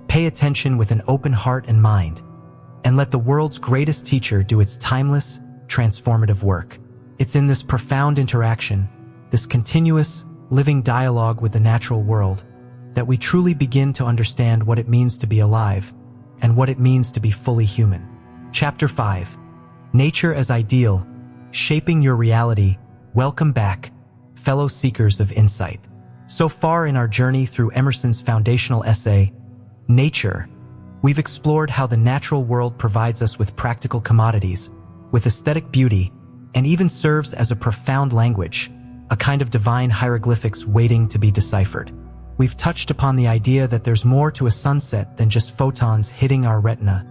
pay attention with an open heart and mind, and let the world's greatest teacher do its timeless, transformative work. It's in this profound interaction, this continuous, living dialogue with the natural world, that we truly begin to understand what it means to be alive and what it means to be fully human. Chapter 5. Nature as Ideal, Shaping Your Reality. Welcome back, fellow seekers of insight. So far in our journey through Emerson's foundational essay, Nature, we've explored how the natural world provides us with practical commodities, with aesthetic beauty, and even serves as a profound language, a kind of divine hieroglyphics waiting to be deciphered. We've touched upon the idea that there's more to a sunset than just photons hitting our retina,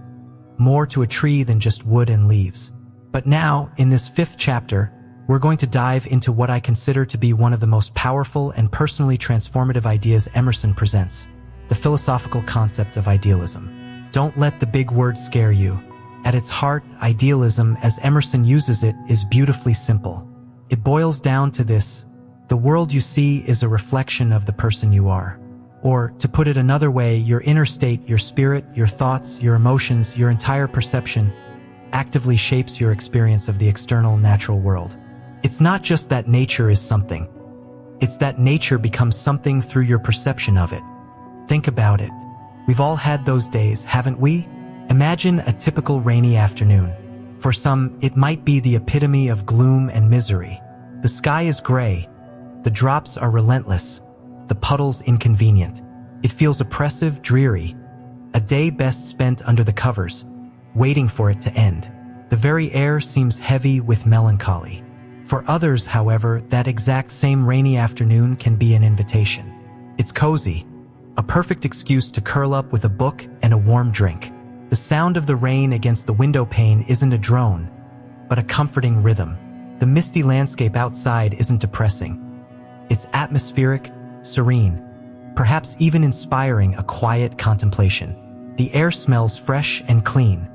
more to a tree than just wood and leaves. But now, in this 5th chapter, we're going to dive into what I consider to be one of the most powerful and personally transformative ideas Emerson presents, the philosophical concept of idealism. Don't let the big words scare you. At its heart, idealism, as Emerson uses it, is beautifully simple. It boils down to this: the world you see is a reflection of the person you are. Or, to put it another way, your inner state, your spirit, your thoughts, your emotions, your entire perception, actively shapes your experience of the external natural world. It's not just that nature is something. It's that nature becomes something through your perception of it. Think about it. We've all had those days, haven't we? Imagine a typical rainy afternoon. For some, it might be the epitome of gloom and misery. The sky is gray. The drops are relentless. The puddles inconvenient. It feels oppressive, dreary. A day best spent under the covers, waiting for it to end. The very air seems heavy with melancholy. For others, however, that exact same rainy afternoon can be an invitation. It's cozy, a perfect excuse to curl up with a book and a warm drink. The sound of the rain against the window pane isn't a drone, but a comforting rhythm. The misty landscape outside isn't depressing. It's atmospheric, serene, perhaps even inspiring a quiet contemplation. The air smells fresh and clean.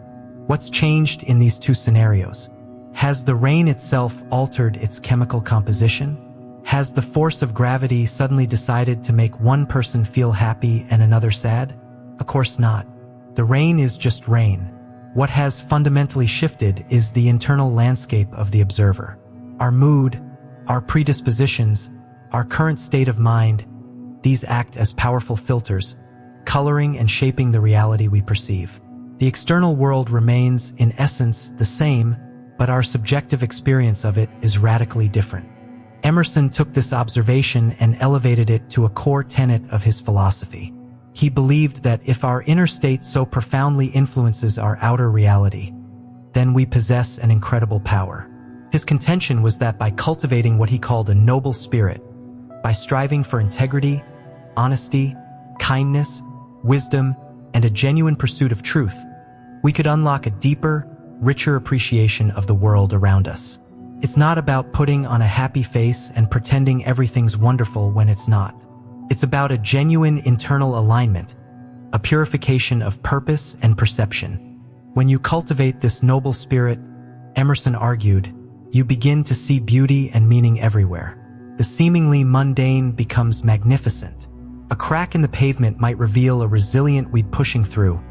What's changed in these two scenarios? Has the rain itself altered its chemical composition? Has the force of gravity suddenly decided to make one person feel happy and another sad? Of course not. The rain is just rain. What has fundamentally shifted is the internal landscape of the observer. Our mood, our predispositions, our current state of mind, these act as powerful filters, coloring and shaping the reality we perceive. The external world remains, in essence, the same, but our subjective experience of it is radically different. Emerson took this observation and elevated it to a core tenet of his philosophy. He believed that if our inner state so profoundly influences our outer reality, then we possess an incredible power. His contention was that by cultivating what he called a noble spirit, by striving for integrity, honesty, kindness, wisdom, and a genuine pursuit of truth, we could unlock a deeper, richer appreciation of the world around us. It's not about putting on a happy face and pretending everything's wonderful when it's not. It's about a genuine internal alignment, a purification of purpose and perception. When you cultivate this noble spirit, Emerson argued, you begin to see beauty and meaning everywhere. The seemingly mundane becomes magnificent. A crack in the pavement might reveal a resilient weed pushing through,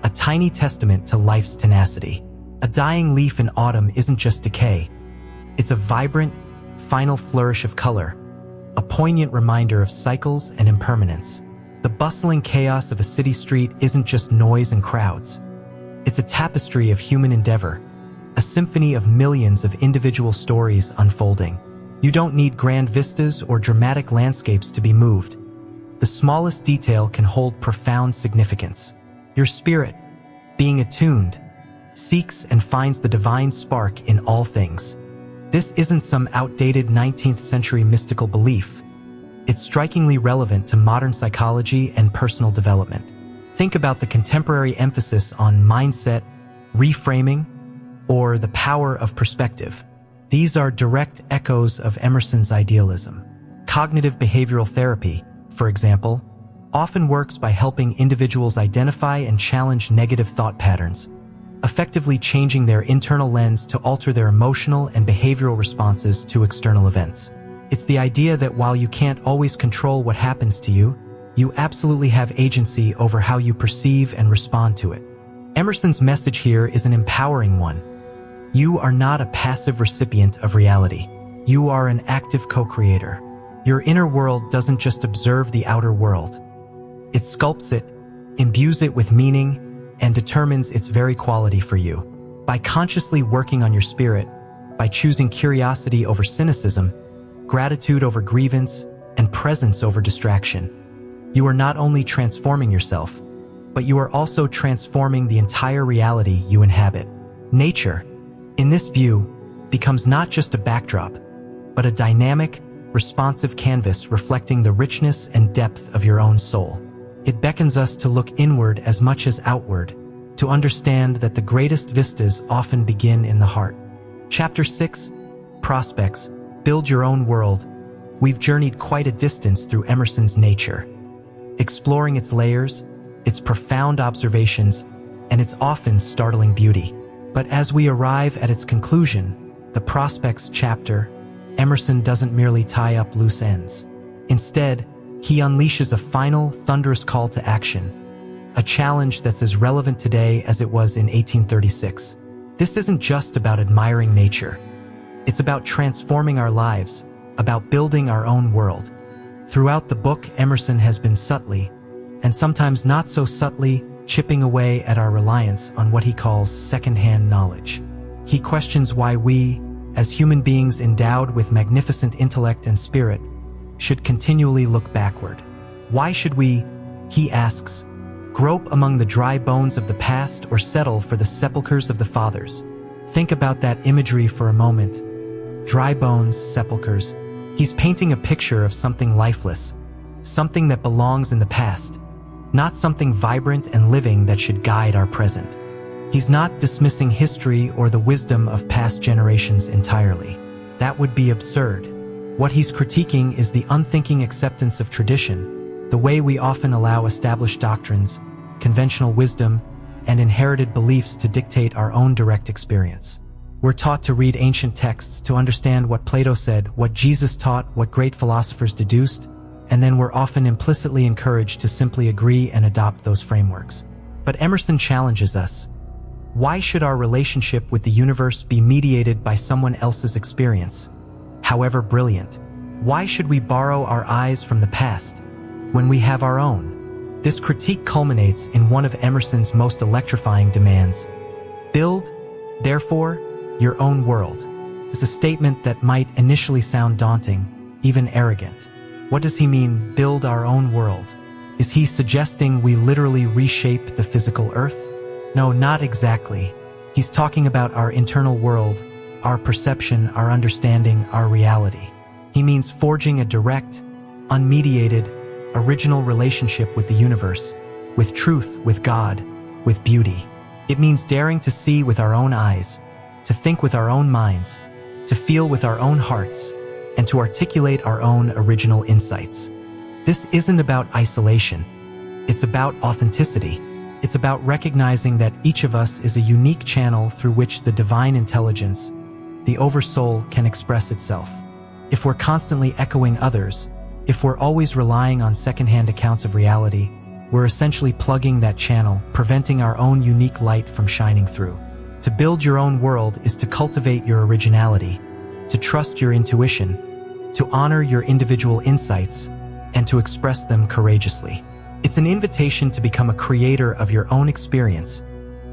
a tiny testament to life's tenacity. A dying leaf in autumn isn't just decay. It's a vibrant, final flourish of color, a poignant reminder of cycles and impermanence. The bustling chaos of a city street isn't just noise and crowds. It's a tapestry of human endeavor, a symphony of millions of individual stories unfolding. You don't need grand vistas or dramatic landscapes to be moved. The smallest detail can hold profound significance. Your spirit, being attuned, seeks and finds the divine spark in all things. This isn't some outdated 19th century mystical belief. It's strikingly relevant to modern psychology and personal development. Think about the contemporary emphasis on mindset, reframing, or the power of perspective. These are direct echoes of Emerson's idealism. Cognitive behavioral therapy, for example, often works by helping individuals identify and challenge negative thought patterns, effectively changing their internal lens to alter their emotional and behavioral responses to external events. It's the idea that while you can't always control what happens to you, you absolutely have agency over how you perceive and respond to it. Emerson's message here is an empowering one. You are not a passive recipient of reality. You are an active co-creator. Your inner world doesn't just observe the outer world. It sculpts it, imbues it with meaning, and determines its very quality for you. By consciously working on your spirit, by choosing curiosity over cynicism, gratitude over grievance, and presence over distraction, you are not only transforming yourself, but you are also transforming the entire reality you inhabit. Nature, in this view, becomes not just a backdrop, but a dynamic, responsive canvas reflecting the richness and depth of your own soul. It beckons us to look inward as much as outward, to understand that the greatest vistas often begin in the heart. Chapter 6, Prospects, Build Your Own World. We've journeyed quite a distance through Emerson's Nature, exploring its layers, its profound observations, and its often startling beauty. But as we arrive at its conclusion, the Prospects chapter, Emerson doesn't merely tie up loose ends. Instead, he unleashes a final, thunderous call to action, a challenge that's as relevant today as it was in 1836. This isn't just about admiring nature. It's about transforming our lives, about building our own world. Throughout the book, Emerson has been subtly, and sometimes not so subtly, chipping away at our reliance on what he calls second-hand knowledge. He questions why we, as human beings endowed with magnificent intellect and spirit, should continually look backward. Why should we, he asks, grope among the dry bones of the past or settle for the sepulchres of the fathers? Think about that imagery for a moment. Dry bones, sepulchres. He's painting a picture of something lifeless, something that belongs in the past, not something vibrant and living that should guide our present. He's not dismissing history or the wisdom of past generations entirely. That would be absurd. What he's critiquing is the unthinking acceptance of tradition, the way we often allow established doctrines, conventional wisdom, and inherited beliefs to dictate our own direct experience. We're taught to read ancient texts to understand what Plato said, what Jesus taught, what great philosophers deduced, and then we're often implicitly encouraged to simply agree and adopt those frameworks. But Emerson challenges us. Why should our relationship with the universe be mediated by someone else's experience, however brilliant? Why should we borrow our eyes from the past when we have our own? This critique culminates in one of Emerson's most electrifying demands. Build, therefore, your own world. It's a statement that might initially sound daunting, even arrogant. What does he mean, build our own world? Is he suggesting we literally reshape the physical earth? No, not exactly. He's talking about our internal world, our perception, our understanding, our reality. He means forging a direct, unmediated, original relationship with the universe, with truth, with God, with beauty. It means daring to see with our own eyes, to think with our own minds, to feel with our own hearts, and to articulate our own original insights. This isn't about isolation. It's about authenticity. It's about recognizing that each of us is a unique channel through which the divine intelligence, the oversoul, can express itself. If we're constantly echoing others, if we're always relying on secondhand accounts of reality, we're essentially plugging that channel, preventing our own unique light from shining through. To build your own world is to cultivate your originality, to trust your intuition, to honor your individual insights, and to express them courageously. It's an invitation to become a creator of your own experience,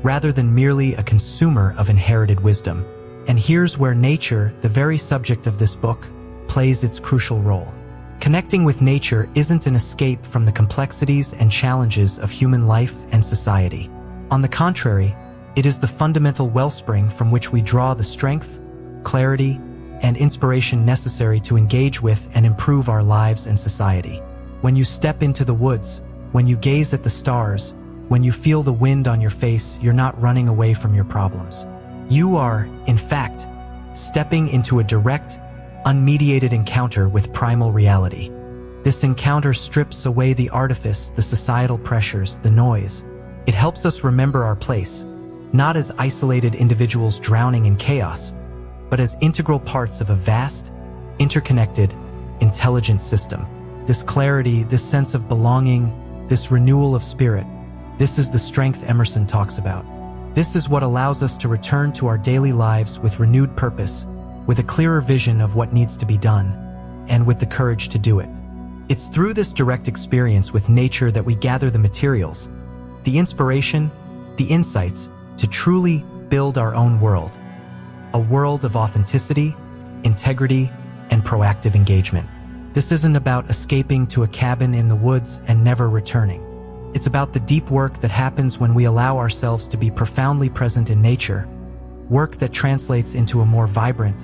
rather than merely a consumer of inherited wisdom. And here's where nature, the very subject of this book, plays its crucial role. Connecting with nature isn't an escape from the complexities and challenges of human life and society. On the contrary, it is the fundamental wellspring from which we draw the strength, clarity, and inspiration necessary to engage with and improve our lives and society. When you step into the woods, when you gaze at the stars, when you feel the wind on your face, you're not running away from your problems. You are, in fact, stepping into a direct, unmediated encounter with primal reality. This encounter strips away the artifice, the societal pressures, the noise. It helps us remember our place, not as isolated individuals drowning in chaos, but as integral parts of a vast, interconnected, intelligent system. This clarity, this sense of belonging, this renewal of spirit, this is the strength Emerson talks about. This is what allows us to return to our daily lives with renewed purpose, with a clearer vision of what needs to be done, and with the courage to do it. It's through this direct experience with nature that we gather the materials, the inspiration, the insights to truly build our own world. A world of authenticity, integrity, and proactive engagement. This isn't about escaping to a cabin in the woods and never returning. It's about the deep work that happens when we allow ourselves to be profoundly present in nature, work that translates into a more vibrant,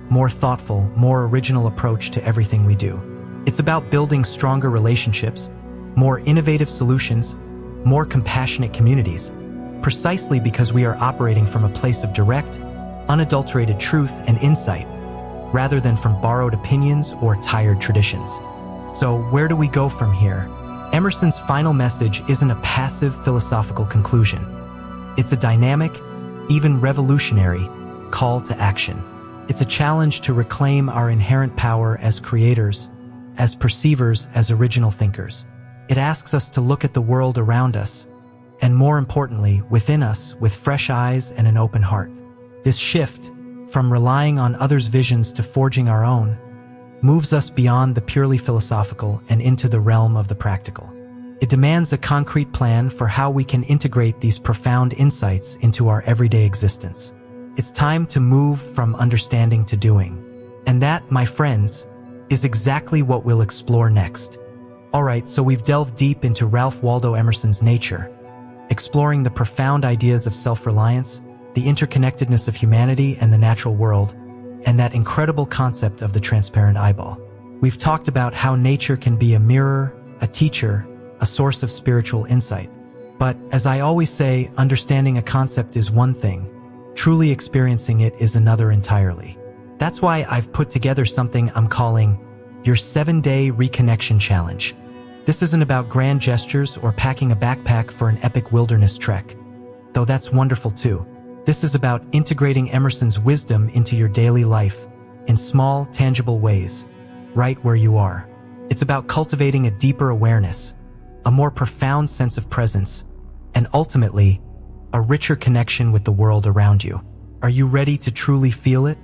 more thoughtful, more original approach to everything we do. It's about building stronger relationships, more innovative solutions, more compassionate communities, precisely because we are operating from a place of direct, unadulterated truth and insight, rather than from borrowed opinions or tired traditions. So where do we go from here? Emerson's final message isn't a passive philosophical conclusion. It's a dynamic, even revolutionary, call to action. It's a challenge to reclaim our inherent power as creators, as perceivers, as original thinkers. It asks us to look at the world around us, and more importantly, within us, with fresh eyes and an open heart. This shift, from relying on others' visions to forging our own, moves us beyond the purely philosophical and into the realm of the practical. It demands a concrete plan for how we can integrate these profound insights into our everyday existence. It's time to move from understanding to doing. And that, my friends, is exactly what we'll explore next. Alright, so we've delved deep into Ralph Waldo Emerson's Nature, exploring the profound ideas of self-reliance, the interconnectedness of humanity and the natural world, and that incredible concept of the transparent eyeball. We've talked about how nature can be a mirror, a teacher, a source of spiritual insight. But, as I always say, understanding a concept is one thing, truly experiencing it is another entirely. That's why I've put together something I'm calling your 7-Day Reconnection Challenge. This isn't about grand gestures or packing a backpack for an epic wilderness trek, though that's wonderful too. This is about integrating Emerson's wisdom into your daily life in small, tangible ways, right where you are. It's about cultivating a deeper awareness, a more profound sense of presence, and ultimately, a richer connection with the world around you. Are you ready to truly feel it?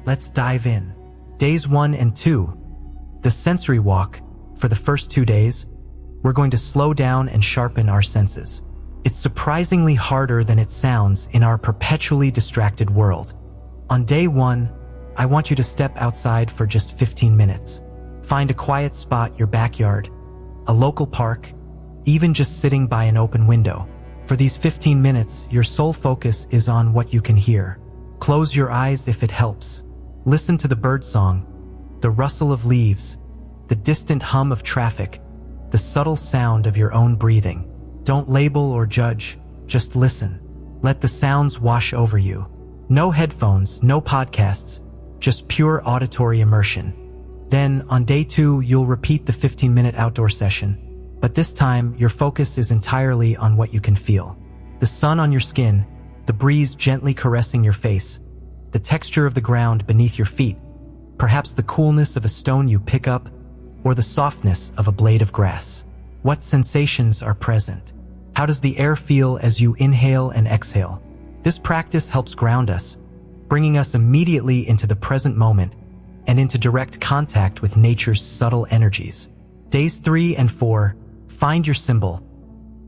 Let's dive in. Days 1 and 2. The sensory walk. For the first 2 days, we're going to slow down and sharpen our senses. It's surprisingly harder than it sounds in our perpetually distracted world. On day 1, I want you to step outside for just 15 minutes. Find a quiet spot, your backyard, a local park, even just sitting by an open window. For these 15 minutes, your sole focus is on what you can hear. Close your eyes if it helps. Listen to the birdsong, the rustle of leaves, the distant hum of traffic, the subtle sound of your own breathing. Don't label or judge, just listen. Let the sounds wash over you. No headphones, no podcasts, just pure auditory immersion. Then, on day 2, you'll repeat the 15-minute outdoor session, but this time, your focus is entirely on what you can feel. The sun on your skin, the breeze gently caressing your face, the texture of the ground beneath your feet, perhaps the coolness of a stone you pick up, or the softness of a blade of grass. What sensations are present? How does the air feel as you inhale and exhale? This practice helps ground us, bringing us immediately into the present moment and into direct contact with nature's subtle energies. Days 3 and 4, find your symbol.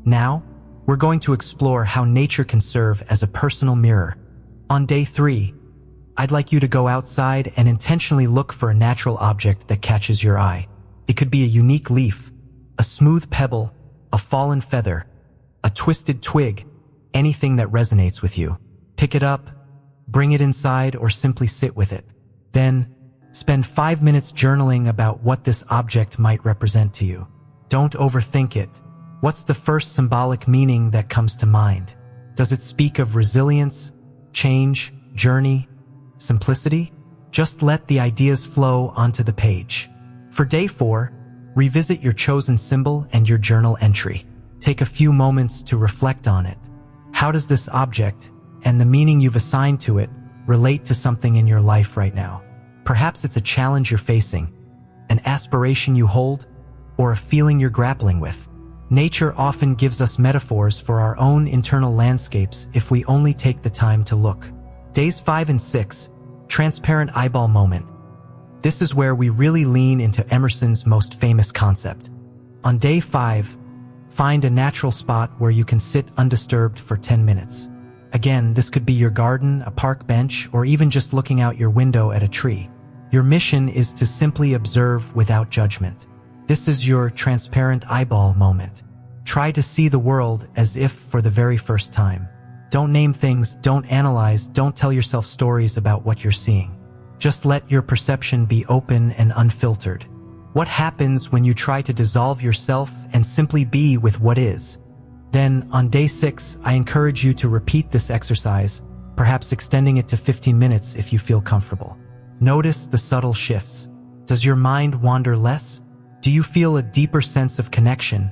Now, we're going to explore how nature can serve as a personal mirror. On day 3, I'd like you to go outside and intentionally look for a natural object that catches your eye. It could be a unique leaf, a smooth pebble, a fallen feather, a twisted twig, anything that resonates with you. Pick it up, bring it inside, or simply sit with it. Then, Spend 5 minutes journaling about what this object might represent to you. Don't overthink it. What's the first symbolic meaning that comes to mind? Does it speak of resilience, change, journey, simplicity? Just let the ideas flow onto the page. For day 4, revisit your chosen symbol and your journal entry. Take a few moments to reflect on it. How does this object, and the meaning you've assigned to it, relate to something in your life right now? Perhaps it's a challenge you're facing, an aspiration you hold, or a feeling you're grappling with. Nature often gives us metaphors for our own internal landscapes if we only take the time to look. Days 5 and 6, transparent eyeball moment. This is where we really lean into Emerson's most famous concept. On day 5, find a natural spot where you can sit undisturbed for 10 minutes. Again, this could be your garden, a park bench, or even just looking out your window at a tree. Your mission is to simply observe without judgment. This is your transparent eyeball moment. Try to see the world as if for the very first time. Don't name things, don't analyze, don't tell yourself stories about what you're seeing. Just let your perception be open and unfiltered. What happens when you try to dissolve yourself and simply be with what is? Then, on day 6, I encourage you to repeat this exercise, perhaps extending it to 15 minutes if you feel comfortable. Notice the subtle shifts. Does your mind wander less? Do you feel a deeper sense of connection?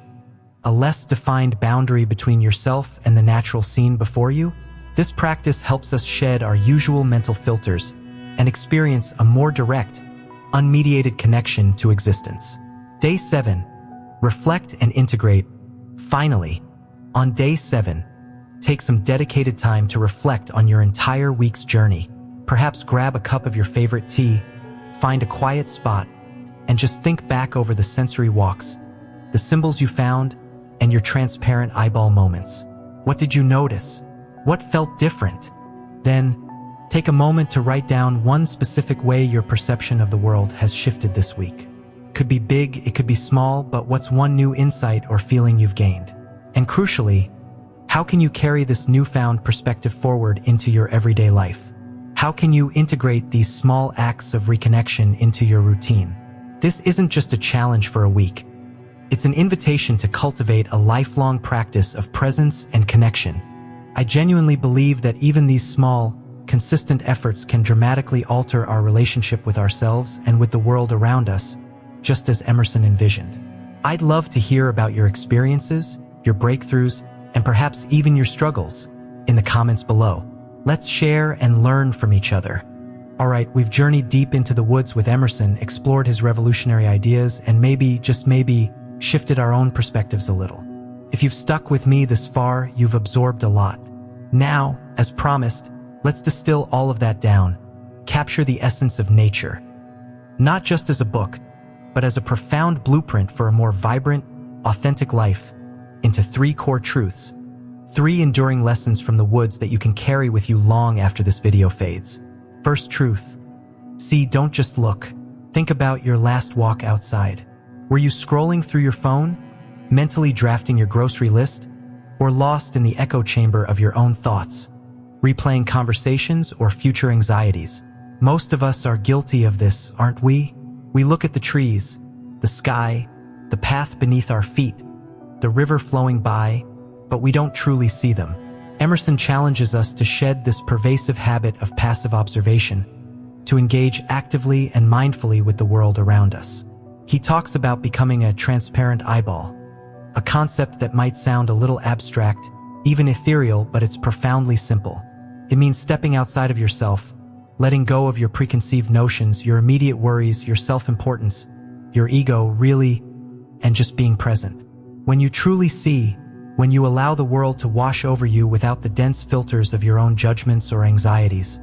A less defined boundary between yourself and the natural scene before you? This practice helps us shed our usual mental filters and experience a more direct, unmediated connection to existence. Day 7. Reflect and integrate. Finally, on day 7, take some dedicated time to reflect on your entire week's journey. Perhaps grab a cup of your favorite tea, find a quiet spot, and just think back over the sensory walks, the symbols you found, and your transparent eyeball moments. What did you notice? What felt different? Then, take a moment to write down one specific way your perception of the world has shifted this week. It could be big, it could be small, but what's one new insight or feeling you've gained? And crucially, how can you carry this newfound perspective forward into your everyday life? How can you integrate these small acts of reconnection into your routine? This isn't just a challenge for a week. It's an invitation to cultivate a lifelong practice of presence and connection. I genuinely believe that even these small, consistent efforts can dramatically alter our relationship with ourselves and with the world around us, just as Emerson envisioned. I'd love to hear about your experiences, your breakthroughs, and perhaps even your struggles in the comments below. Let's share and learn from each other. Alright, we've journeyed deep into the woods with Emerson, explored his revolutionary ideas, and maybe, just maybe, shifted our own perspectives a little. If you've stuck with me this far, you've absorbed a lot. Now, as promised, let's distill all of that down, capture the essence of nature. Not just as a book, but as a profound blueprint for a more vibrant, authentic life, into 3 core truths, 3 enduring lessons from the woods that you can carry with you long after this video fades. First truth. See, don't just look. Think about your last walk outside. Were you scrolling through your phone, mentally drafting your grocery list, or lost in the echo chamber of your own thoughts, replaying conversations or future anxieties? Most of us are guilty of this, aren't we? We look at the trees, the sky, the path beneath our feet, the river flowing by, but we don't truly see them. Emerson challenges us to shed this pervasive habit of passive observation, to engage actively and mindfully with the world around us. He talks about becoming a transparent eyeball, a concept that might sound a little abstract, even ethereal, but it's profoundly simple. It means stepping outside of yourself, letting go of your preconceived notions, your immediate worries, your self-importance, your ego, really, and just being present. When you truly see, when you allow the world to wash over you without the dense filters of your own judgments or anxieties,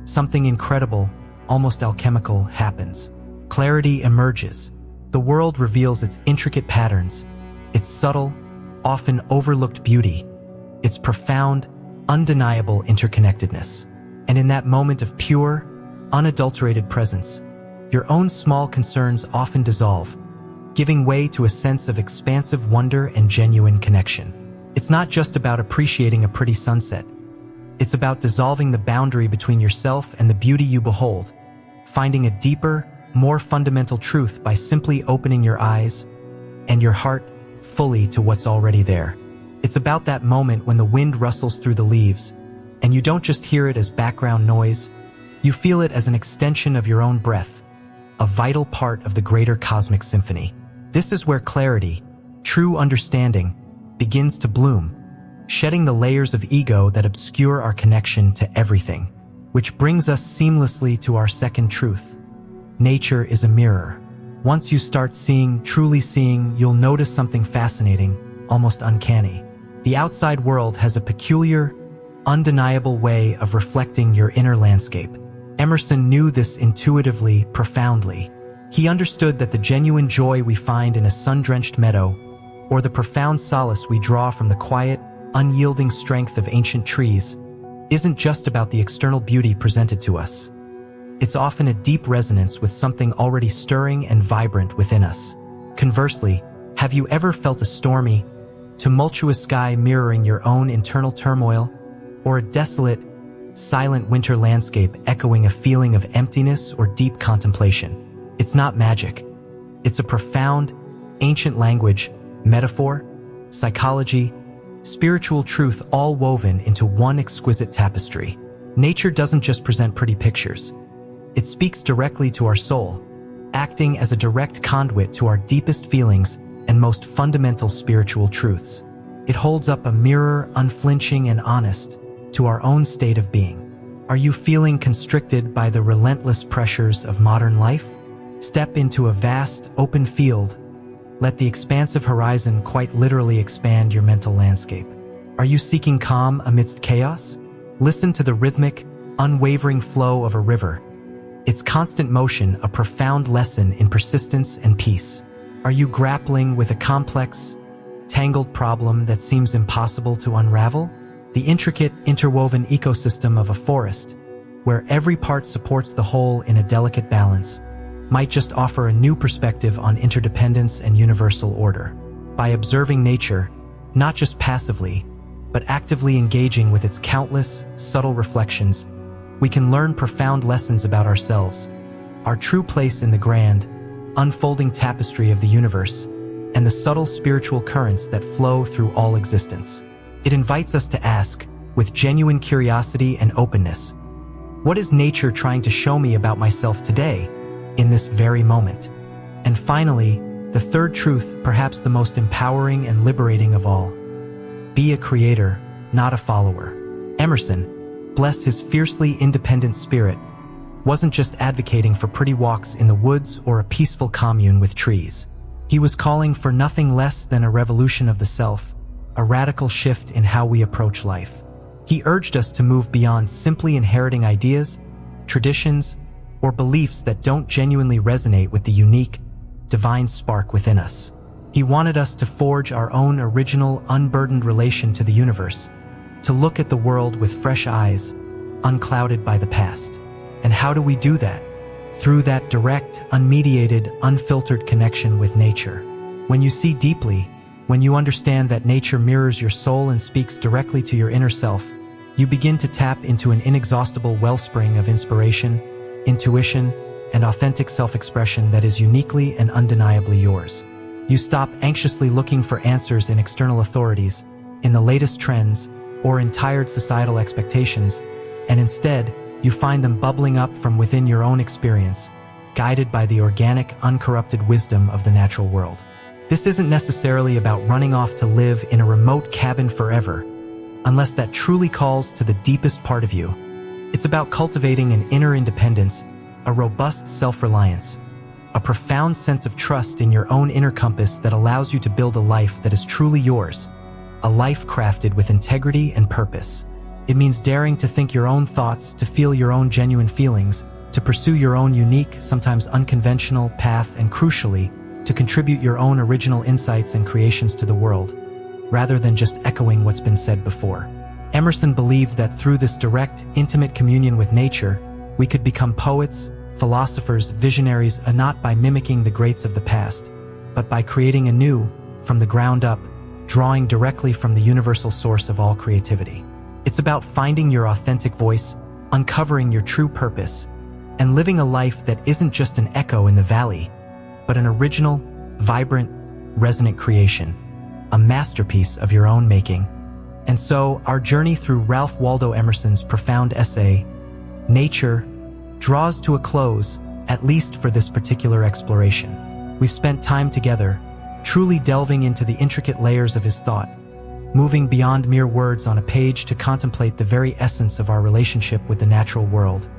something incredible, almost alchemical, happens. Clarity emerges. The world reveals its intricate patterns, its subtle, often overlooked beauty, its profound, undeniable interconnectedness. And in that moment of pure, unadulterated presence, your own small concerns often dissolve, giving way to a sense of expansive wonder and genuine connection. It's not just about appreciating a pretty sunset. It's about dissolving the boundary between yourself and the beauty you behold, finding a deeper, more fundamental truth by simply opening your eyes and your heart fully to what's already there. It's about that moment when the wind rustles through the leaves, and you don't just hear it as background noise, you feel it as an extension of your own breath, a vital part of the greater cosmic symphony. This is where clarity, true understanding, begins to bloom, shedding the layers of ego that obscure our connection to everything. Which brings us seamlessly to our second truth. Nature is a mirror. Once you start seeing, truly seeing, you'll notice something fascinating, almost uncanny. The outside world has a peculiar, undeniable way of reflecting your inner landscape. Emerson knew this intuitively, profoundly. He understood that the genuine joy we find in a sun-drenched meadow, or the profound solace we draw from the quiet, unyielding strength of ancient trees, isn't just about the external beauty presented to us. It's often a deep resonance with something already stirring and vibrant within us. Conversely, have you ever felt a stormy, tumultuous sky mirroring your own internal turmoil, or a desolate, silent winter landscape echoing a feeling of emptiness or deep contemplation? It's not magic. It's a profound, ancient language, metaphor, psychology, spiritual truth all woven into one exquisite tapestry. Nature doesn't just present pretty pictures. It speaks directly to our soul, acting as a direct conduit to our deepest feelings and most fundamental spiritual truths. It holds up a mirror, unflinching and honest, to our own state of being. Are you feeling constricted by the relentless pressures of modern life? Step into a vast, open field. Let the expansive horizon quite literally expand your mental landscape. Are you seeking calm amidst chaos? Listen to the rhythmic, unwavering flow of a river. Its constant motion, a profound lesson in persistence and peace. Are you grappling with a complex, tangled problem that seems impossible to unravel? The intricate, interwoven ecosystem of a forest, where every part supports the whole in a delicate balance, might just offer a new perspective on interdependence and universal order. By observing nature, not just passively, but actively engaging with its countless, subtle reflections, we can learn profound lessons about ourselves, our true place in the grand, unfolding tapestry of the universe, and the subtle spiritual currents that flow through all existence. It invites us to ask, with genuine curiosity and openness, what is nature trying to show me about myself today, in this very moment? And finally, the third truth, perhaps the most empowering and liberating of all. Be a creator, not a follower. Emerson, bless his fiercely independent spirit, wasn't just advocating for pretty walks in the woods or a peaceful commune with trees. He was calling for nothing less than a revolution of the self, a radical shift in how we approach life. He urged us to move beyond simply inheriting ideas, traditions, or beliefs that don't genuinely resonate with the unique, divine spark within us. He wanted us to forge our own original, unburdened relation to the universe, to look at the world with fresh eyes, unclouded by the past. And how do we do that? Through that direct, unmediated, unfiltered connection with nature. When you see deeply, when you understand that nature mirrors your soul and speaks directly to your inner self, you begin to tap into an inexhaustible wellspring of inspiration, intuition, and authentic self-expression that is uniquely and undeniably yours. You stop anxiously looking for answers in external authorities, in the latest trends, or in tired societal expectations, and instead, you find them bubbling up from within your own experience, guided by the organic, uncorrupted wisdom of the natural world. This isn't necessarily about running off to live in a remote cabin forever, unless that truly calls to the deepest part of you. It's about cultivating an inner independence, a robust self-reliance, a profound sense of trust in your own inner compass that allows you to build a life that is truly yours, a life crafted with integrity and purpose. It means daring to think your own thoughts, to feel your own genuine feelings, to pursue your own unique, sometimes unconventional path, and crucially, to contribute your own original insights and creations to the world, rather than just echoing what's been said before. Emerson believed that through this direct, intimate communion with nature, we could become poets, philosophers, visionaries, not by mimicking the greats of the past, but by creating anew, from the ground up, drawing directly from the universal source of all creativity. It's about finding your authentic voice, uncovering your true purpose, and living a life that isn't just an echo in the valley, but an original, vibrant, resonant creation, a masterpiece of your own making. And so, our journey through Ralph Waldo Emerson's profound essay, Nature, draws to a close, at least for this particular exploration. We've spent time together, truly delving into the intricate layers of his thought, moving beyond mere words on a page to contemplate the very essence of our relationship with the natural world,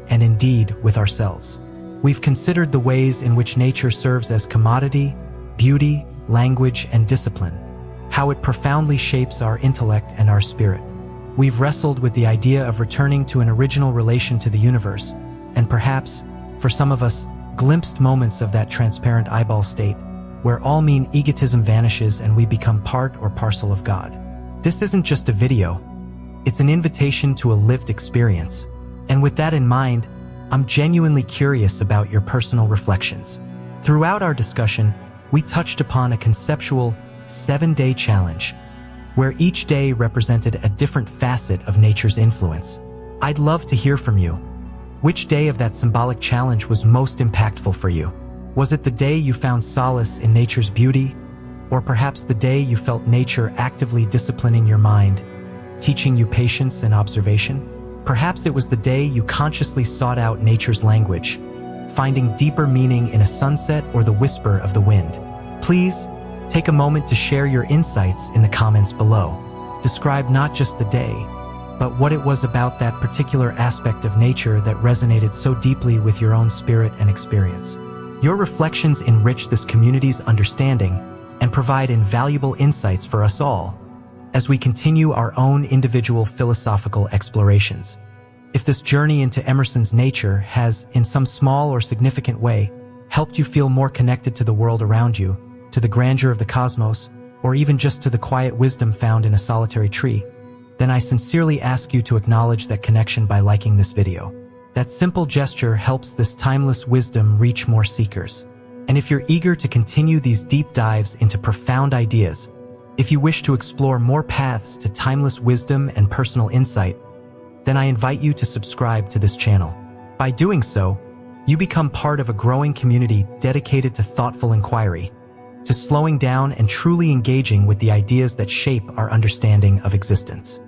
and indeed with ourselves. We've considered the ways in which nature serves as commodity, beauty, language, and discipline, how it profoundly shapes our intellect and our spirit. We've wrestled with the idea of returning to an original relation to the universe, and perhaps, for some of us, glimpsed moments of that transparent eyeball state, where all mean egotism vanishes and we become part or parcel of God. This isn't just a video, it's an invitation to a lived experience. And with that in mind, I'm genuinely curious about your personal reflections. Throughout our discussion, we touched upon a conceptual 7-day challenge, where each day represented a different facet of nature's influence. I'd love to hear from you. Which day of that symbolic challenge was most impactful for you? Was it the day you found solace in nature's beauty? Or perhaps the day you felt nature actively disciplining your mind, teaching you patience and observation? Perhaps it was the day you consciously sought out nature's language, finding deeper meaning in a sunset or the whisper of the wind. Please, take a moment to share your insights in the comments below. Describe not just the day, but what it was about that particular aspect of nature that resonated so deeply with your own spirit and experience. Your reflections enrich this community's understanding and provide invaluable insights for us all as we continue our own individual philosophical explorations. If this journey into Emerson's Nature has, in some small or significant way, helped you feel more connected to the world around you, to the grandeur of the cosmos, or even just to the quiet wisdom found in a solitary tree, then I sincerely ask you to acknowledge that connection by liking this video. That simple gesture helps this timeless wisdom reach more seekers. And if you're eager to continue these deep dives into profound ideas, if you wish to explore more paths to timeless wisdom and personal insight, then I invite you to subscribe to this channel. By doing so, you become part of a growing community dedicated to thoughtful inquiry, to slowing down and truly engaging with the ideas that shape our understanding of existence.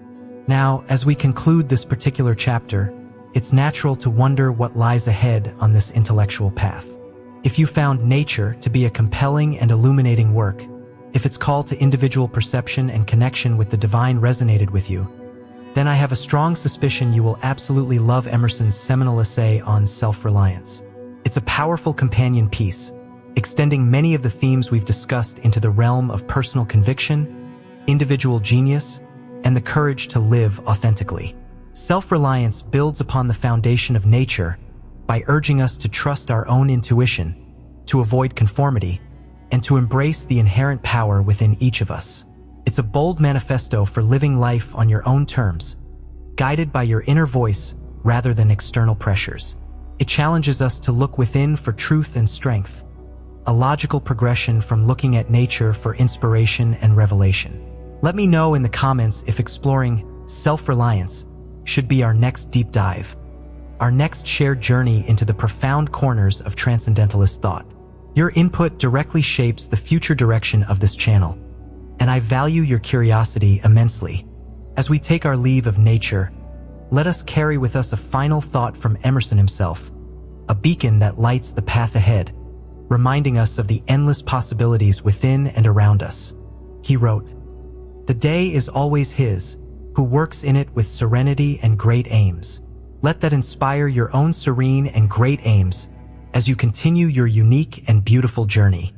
Now, as we conclude this particular chapter, it's natural to wonder what lies ahead on this intellectual path. If you found Nature to be a compelling and illuminating work, if its call to individual perception and connection with the divine resonated with you, then I have a strong suspicion you will absolutely love Emerson's seminal essay on self-reliance. It's a powerful companion piece, extending many of the themes we've discussed into the realm of personal conviction, individual genius, and the courage to live authentically. Self-reliance builds upon the foundation of nature by urging us to trust our own intuition, to avoid conformity, and to embrace the inherent power within each of us. It's a bold manifesto for living life on your own terms, guided by your inner voice rather than external pressures. It challenges us to look within for truth and strength, a logical progression from looking at nature for inspiration and revelation. Let me know in the comments if exploring self-reliance should be our next deep dive, our next shared journey into the profound corners of transcendentalist thought. Your input directly shapes the future direction of this channel, and I value your curiosity immensely. As we take our leave of nature, let us carry with us a final thought from Emerson himself, a beacon that lights the path ahead, reminding us of the endless possibilities within and around us. He wrote, "The day is always his, who works in it with serenity and great aims. Let that inspire your own serene and great aims as you continue your unique and beautiful journey."